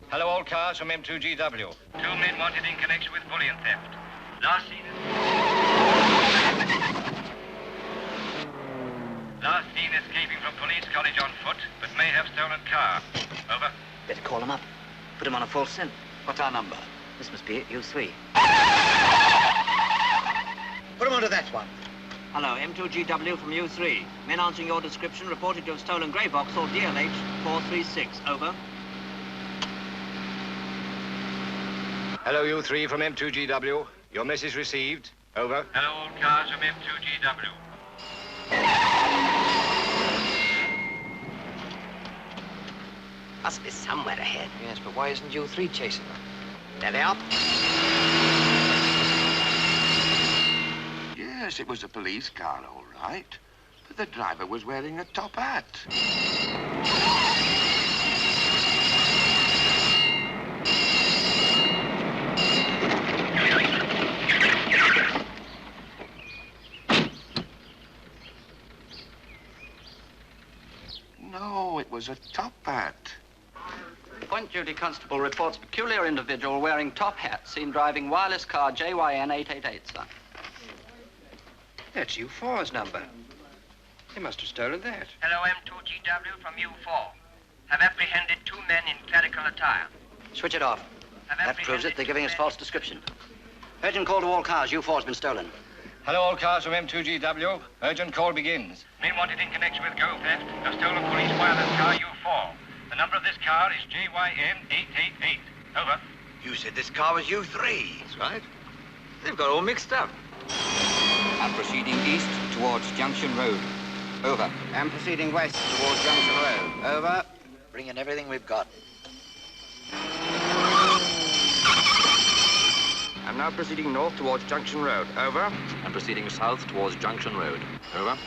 Hello, all cars from M2GW. 2 men wanted in connection with bullion theft. Last seen escaping from Police College on foot, but may have stolen car. Over. Better call him up. Put him on a false scent. What's our number? This must be it, U3. Put him onto that one. Hello, M2GW from U3. Men answering your description reported to have stolen grey Vauxhall DLH 436. Over. Hello, U3 from M2GW. Your message received. Over. Hello, all cars from M2GW. Must be somewhere ahead. Yes, but why isn't U3 chasing them? There they are. Yes, it was a police car, all right. But the driver was wearing a top hat. No, it was a top hat. Point duty constable reports peculiar individual wearing top hat seen driving wireless car JYN 888, sir. That's U4's number. They must have stolen that. Hello, M2GW from U4. Have apprehended 2 men in clerical attire. Switch it off. That proves it. They're giving us false description. Urgent call to all cars. U4's been stolen. Hello, all cars from M2GW. Urgent call begins. Men wanted in connection with gold theft have stolen police wireless car U4. The number of this car is JYN 888. Over. You said this car was U3. That's right. They've got all mixed up. I'm proceeding east towards Junction Road. Over. I'm proceeding west towards Junction Road. Over. Bring in everything we've got. I'm now proceeding north towards Junction Road. Over. I'm proceeding south towards Junction Road. Over.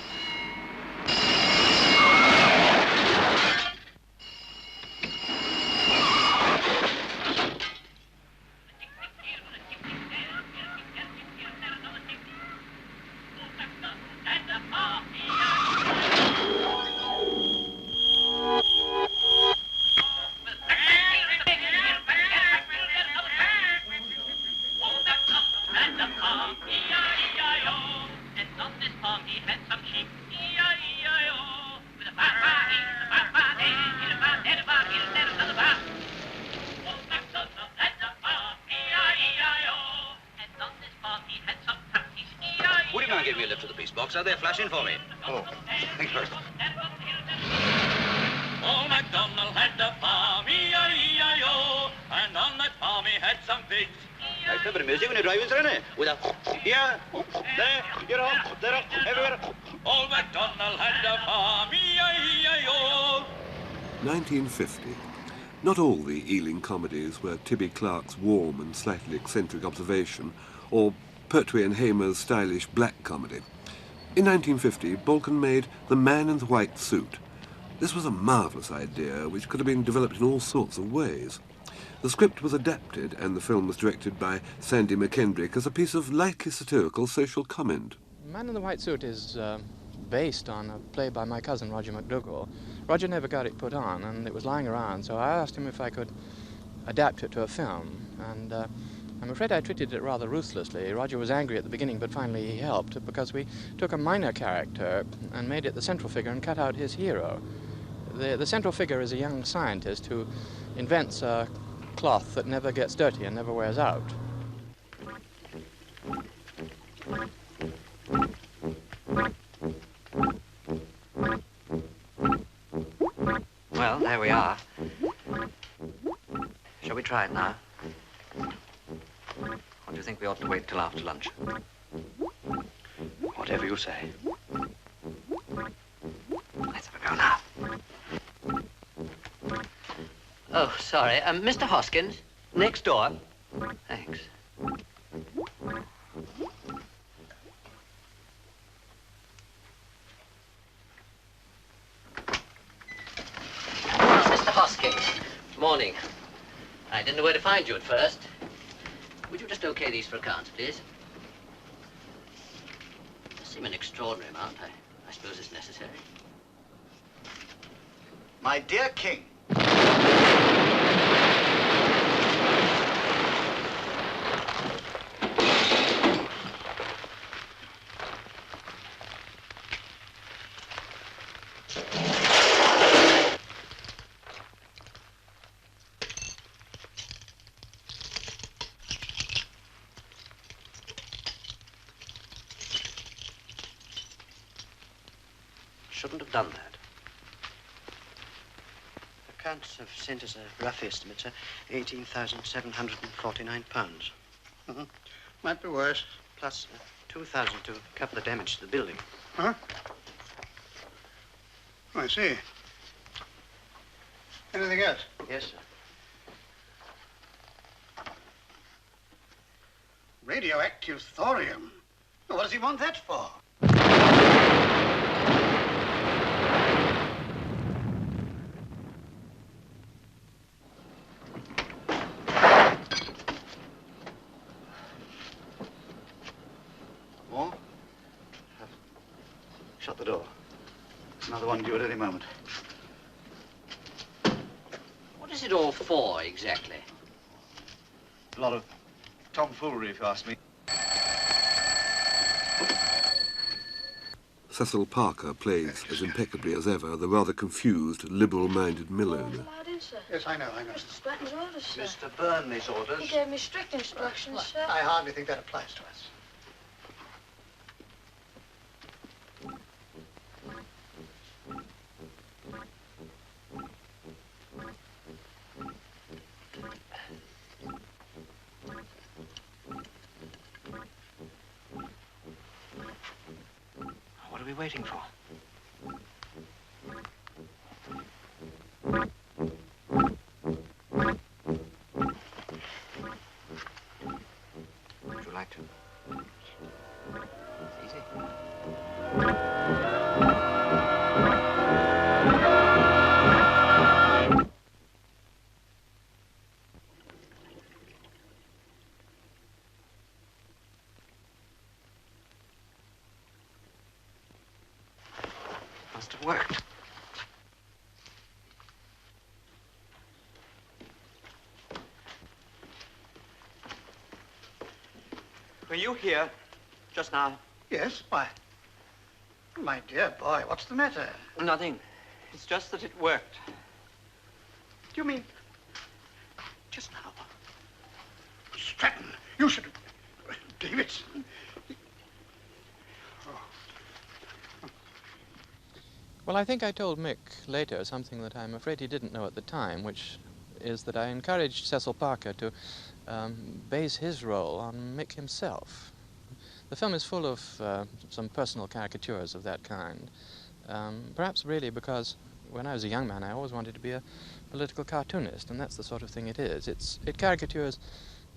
Would you mind giving me a lift to the police box? Are they flashing for me? Oh, thank you. Old MacDonald had a farm, E-I-E-I-O, and on that farm he had some pigs. Nice bit of music when you're driving, isn't it? With a here, there, you're on, there, everywhere. Old MacDonald had a farm, E-I-E-I-O. 1950. Not all the Ealing comedies were Tibby Clark's warm and slightly eccentric observation, or Pertwee and Hamer's stylish black comedy. In 1950, Balkan made The Man in the White Suit. This was a marvellous idea, which could have been developed in all sorts of ways. The script was adapted, and the film was directed by Sandy McKendrick as a piece of lightly satirical social comment. Man in the White Suit is based on a play by my cousin Roger McDougall. Roger never got it put on, and it was lying around, so I asked him if I could adapt it to a film, and I'm afraid I treated it rather ruthlessly. Roger was angry at the beginning, but finally he helped, because we took a minor character and made it the central figure and cut out his hero. The central figure is a young scientist who invents a cloth that never gets dirty and never wears out. Well, there we are. Shall we try it now? Or do you think we ought to wait till after lunch? Whatever you say. Let's have a go now. Oh, sorry. Mr. Hoskins, next door. Thanks. Mr. Hoskins. Morning. I didn't know where to find you at first. Would you just okay these for accounts, please? Does seem an extraordinary amount. I suppose it's necessary. My dear King. Shouldn't have done that. Accounts have sent us a rough estimate, sir. £18,749. Mm-hmm. Might be worse. Plus 2,000 to cover the damage to the building. Huh? Oh, I see. Anything else? Yes, sir. Radioactive thorium. What does he want that for? More? Shut the door. Another one due at any moment. What is it all for, exactly? A lot of tomfoolery, if you ask me. Cecil Parker plays as impeccably as ever the rather confused, liberal-minded mill owner. Yes, I know. Mr. Spratton's orders, sir. Mr. Burnley's orders. He gave me strict instructions, sir. I hardly think that applies to us. What are we waiting for? Would you like to? Easy. Must have worked. Were you here just now? Yes, why? My dear boy, what's the matter? Nothing. It's just that it worked. Do you mean just now? Stratton, you should have... Davidson. Well, I think I told Mick later something that I'm afraid he didn't know at the time, which is that I encouraged Cecil Parker to base his role on Mick himself. The film is full of some personal caricatures of that kind. Perhaps really because when I was a young man I always wanted to be a political cartoonist, and that's the sort of thing it is. It caricatures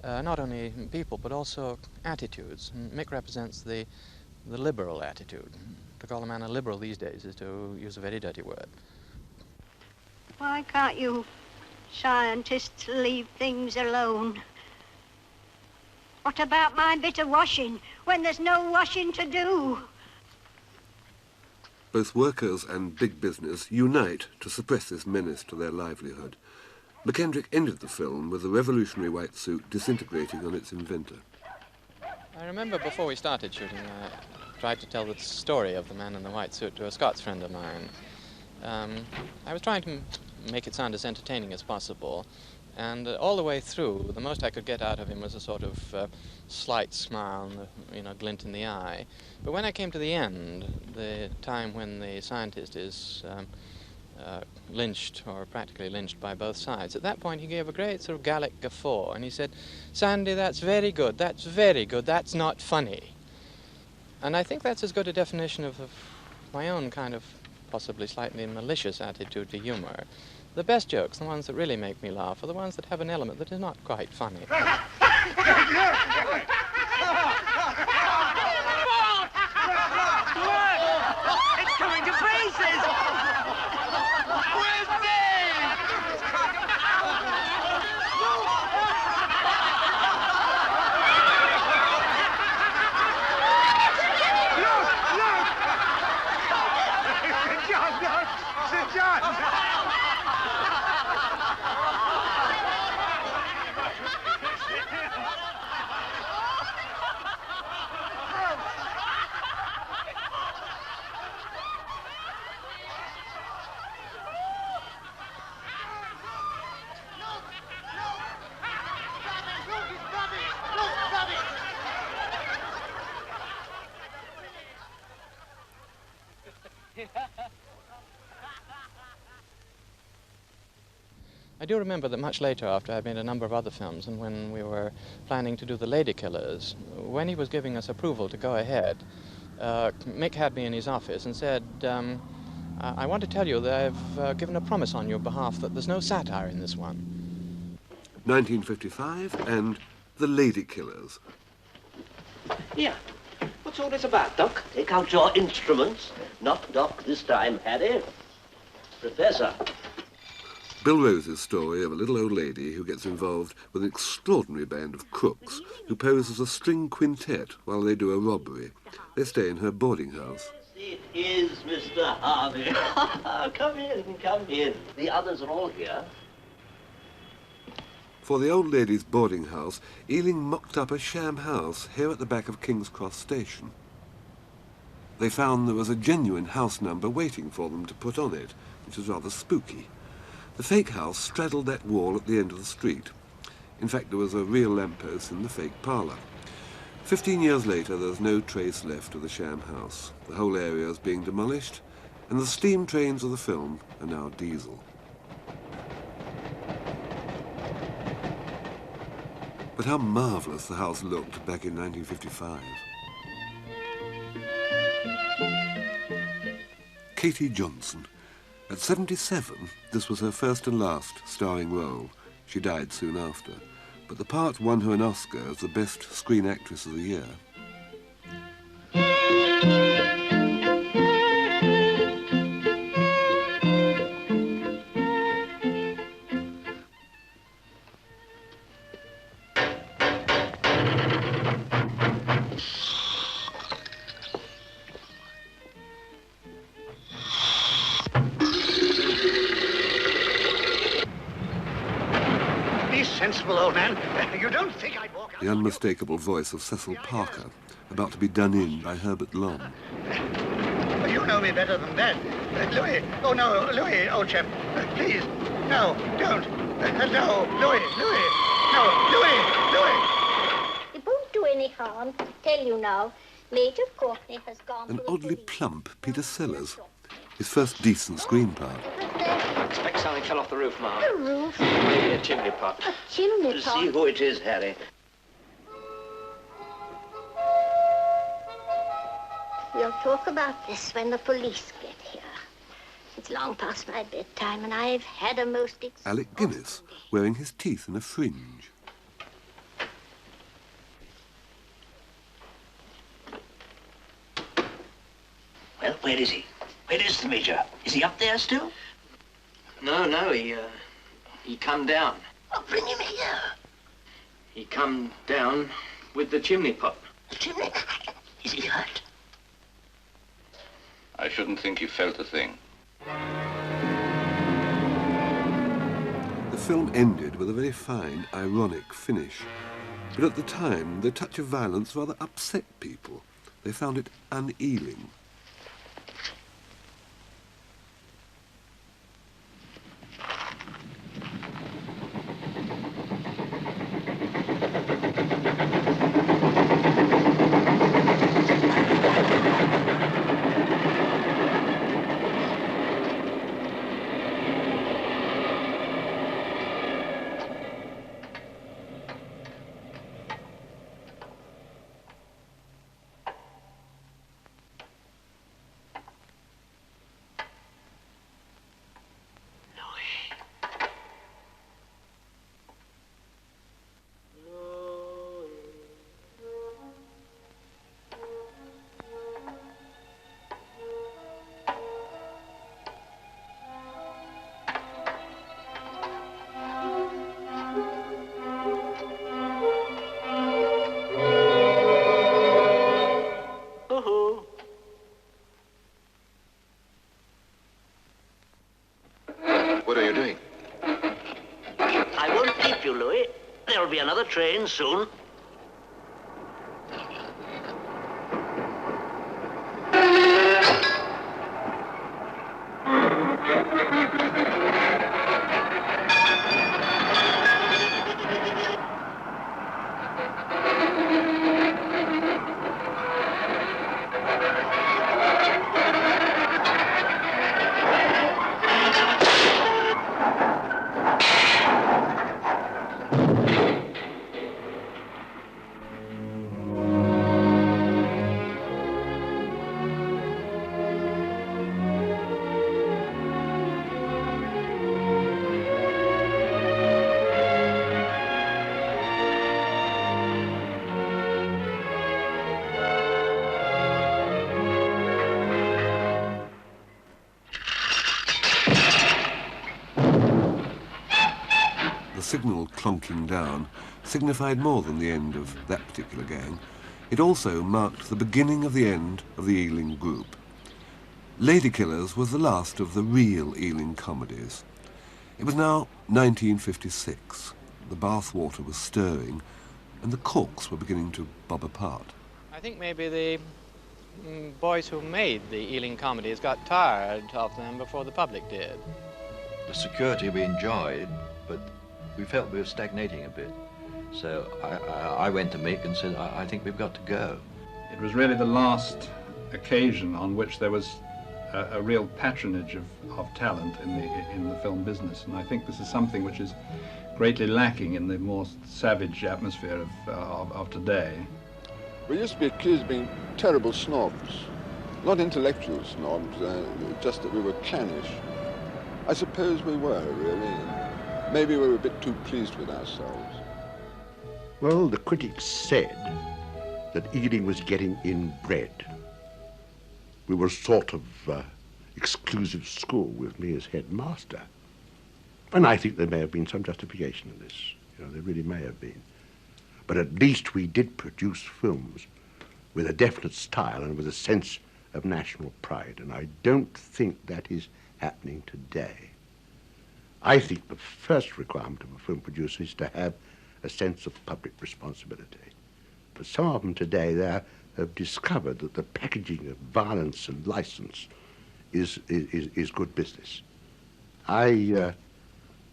not only people, but also attitudes. And Mick represents the liberal attitude. To call a man a liberal these days is to use a very dirty word. Why can't you scientists leave things alone? What about my bit of washing when there's no washing to do? Both workers and big business unite to suppress this menace to their livelihood. McKendrick ended the film with the revolutionary white suit disintegrating on its inventor. I remember before we started shooting, I tried to tell the story of the man in the white suit to a Scots friend of mine. I was trying to make it sound as entertaining as possible, and all the way through, the most I could get out of him was a sort of slight smile and glint in the eye. But when I came to the end, the time when the scientist is lynched, or practically lynched by both sides, at that point he gave a great sort of Gallic guffaw, and he said, "Sandy, that's very good, that's not funny." And I think that's as good a definition of my own kind of possibly slightly malicious attitude to humor. The best jokes, the ones that really make me laugh, are the ones that have an element that is not quite funny. It's coming to pieces! Where's Sir John! I do remember that much later, after I'd made a number of other films, and when we were planning to do the Ladykillers, when he was giving us approval to go ahead, Mick had me in his office and said, I want to tell you that I've given a promise on your behalf that there's no satire in this one. 1955 and the Ladykillers. Here, what's all this about, Doc? Take out your instruments. Not Doc this time, Harry. Professor. Bill Rose's story of a little old lady who gets involved with an extraordinary band of crooks who pose as a string quintet while they do a robbery. They stay in her boarding house. It is Mr. Harvey. Come in, come in. The others are all here. For the old lady's boarding house, Ealing mocked up a sham house here at the back of King's Cross Station. They found there was a genuine house number waiting for them to put on it, which was rather spooky. The fake house straddled that wall at the end of the street. In fact, there was a real lamppost in the fake parlour. 15 years later, there's no trace left of the sham house. The whole area is being demolished, and the steam trains of the film are now diesel. But how marvellous the house looked back in 1955. Katie Johnson. At 77, this was her first and last starring role. She died soon after, but the part won her an Oscar as the Best Screen Actress of the Year. Sensible old man. You don't think I'd walk out? The unmistakable voice of Cecil Parker, about to be done in by Herbert Lom. You know me better than that. Louis. Oh, no, Louis, old chap. Please. No, don't. No, Louis. No, Louis. It won't do any harm. Tell you now. Major Courtney has gone. An oddly plump Peter Sellers. His first decent screen part. I expect something fell off the roof, Ma'am. The roof? Maybe a chimney pot. A chimney pot? See who it is, Harry. We'll talk about this when the police get here. It's long past my bedtime, and I've had a most Alec Guinness, wearing his teeth in a fringe. Well, where is he? Where is the Major? Is he up there still? No, he come down. Oh, bring him here. He come down with the chimney pot. The chimney? Is he hurt? I shouldn't think he felt a thing. The film ended with a very fine, ironic finish. But at the time, the touch of violence rather upset people. They found it un-Ealing. What are you doing? I won't keep you, Louis. There'll be another train soon. Signal clonking down signified more than the end of that particular gang. It also marked the beginning of the end of the Ealing group. Ladykillers was the last of the real Ealing comedies. It was now 1956. The bathwater was stirring and the corks were beginning to bob apart. I think maybe the boys who made the Ealing comedies got tired of them before the public did. The security we enjoyed, but we felt we were stagnating a bit. So I went to Mick and said, I think we've got to go. It was really the last occasion on which there was a real patronage of talent in the film business. And I think this is something which is greatly lacking in the more savage atmosphere of today. We used to be accused of being terrible snobs. Not intellectual snobs, just that we were clannish. I suppose we were, really. Maybe we were a bit too pleased with ourselves. Well, the critics said that Ealing was getting inbred. We were a sort of exclusive school with me as headmaster. And I think there may have been some justification in this. You know, there really may have been. But at least we did produce films with a definite style and with a sense of national pride. And I don't think that is happening today. I think the first requirement of a film producer is to have a sense of public responsibility. But some of them today have discovered that the packaging of violence and license is good business. I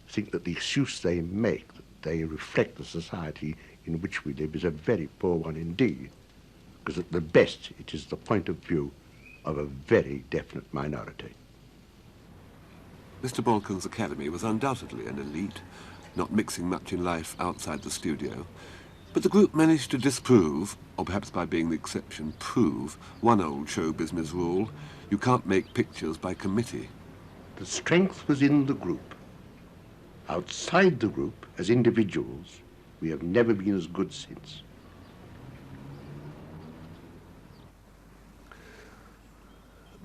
think that the excuse they make, that they reflect the society in which we live, is a very poor one indeed, because at the best it is the point of view of a very definite minority. Mr. Balcon's academy was undoubtedly an elite, not mixing much in life outside the studio, but the group managed to disprove, or perhaps by being the exception prove, one old show business rule: you can't make pictures by committee. The strength was in the group. Outside the group, as individuals, we have never been as good since.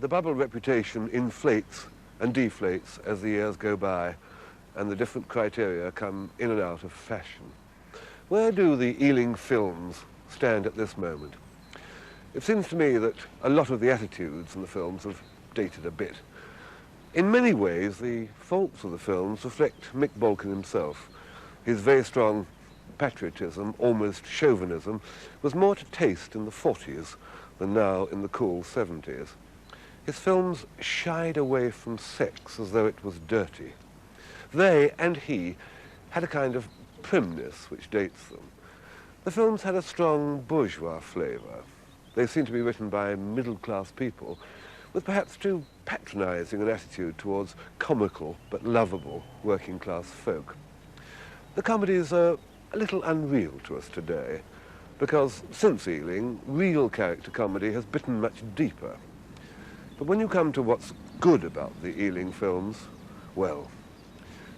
The bubble reputation inflates and deflates as the years go by, and the different criteria come in and out of fashion. Where do the Ealing films stand at this moment? It seems to me that a lot of the attitudes in the films have dated a bit. In many ways, the faults of the films reflect Mick Balcon himself. His very strong patriotism, almost chauvinism, was more to taste in the 40s than now in the cool 70s. His films shied away from sex as though it was dirty. They and he had a kind of primness which dates them. The films had a strong bourgeois flavour. They seemed to be written by middle-class people with perhaps too patronising an attitude towards comical but lovable working-class folk. The comedies are a little unreal to us today because since Ealing, real character comedy has bitten much deeper. But when you come to what's good about the Ealing films, well,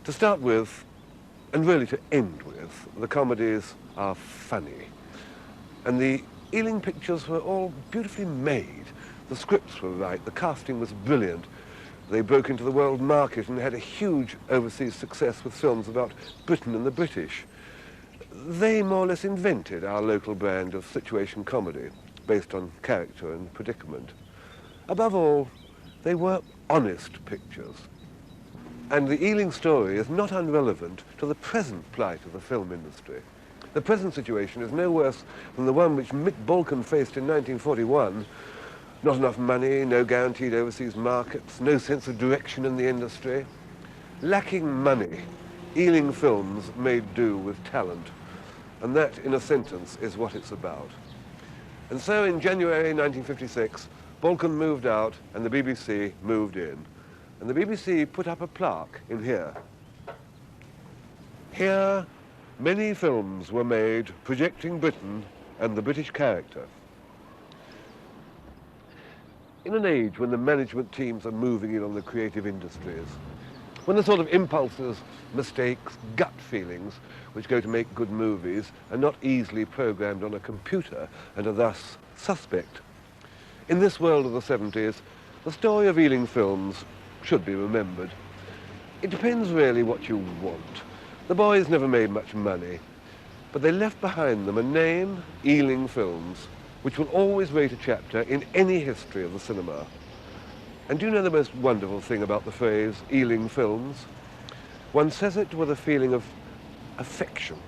to start with, and really to end with, the comedies are funny. And the Ealing pictures were all beautifully made. The scripts were right, the casting was brilliant. They broke into the world market and had a huge overseas success with films about Britain and the British. They more or less invented our local brand of situation comedy, based on character and predicament. Above all, they were honest pictures. And the Ealing story is not unrelevant to the present plight of the film industry. The present situation is no worse than the one which Mick Balcon faced in 1941. Not enough money, no guaranteed overseas markets, no sense of direction in the industry. Lacking money, Ealing films made do with talent. And that, in a sentence, is what it's about. And so in January 1956, Balcon moved out and the BBC moved in. And the BBC put up a plaque in here. Here, many films were made projecting Britain and the British character. In an age when the management teams are moving in on the creative industries, when the sort of impulses, mistakes, gut feelings which go to make good movies are not easily programmed on a computer and are thus suspect, in this world of the 70s, the story of Ealing films should be remembered. It depends really what you want. The boys never made much money, but they left behind them a name, Ealing Films, which will always rate a chapter in any history of the cinema. And do you know the most wonderful thing about the phrase Ealing Films? One says it with a feeling of affection.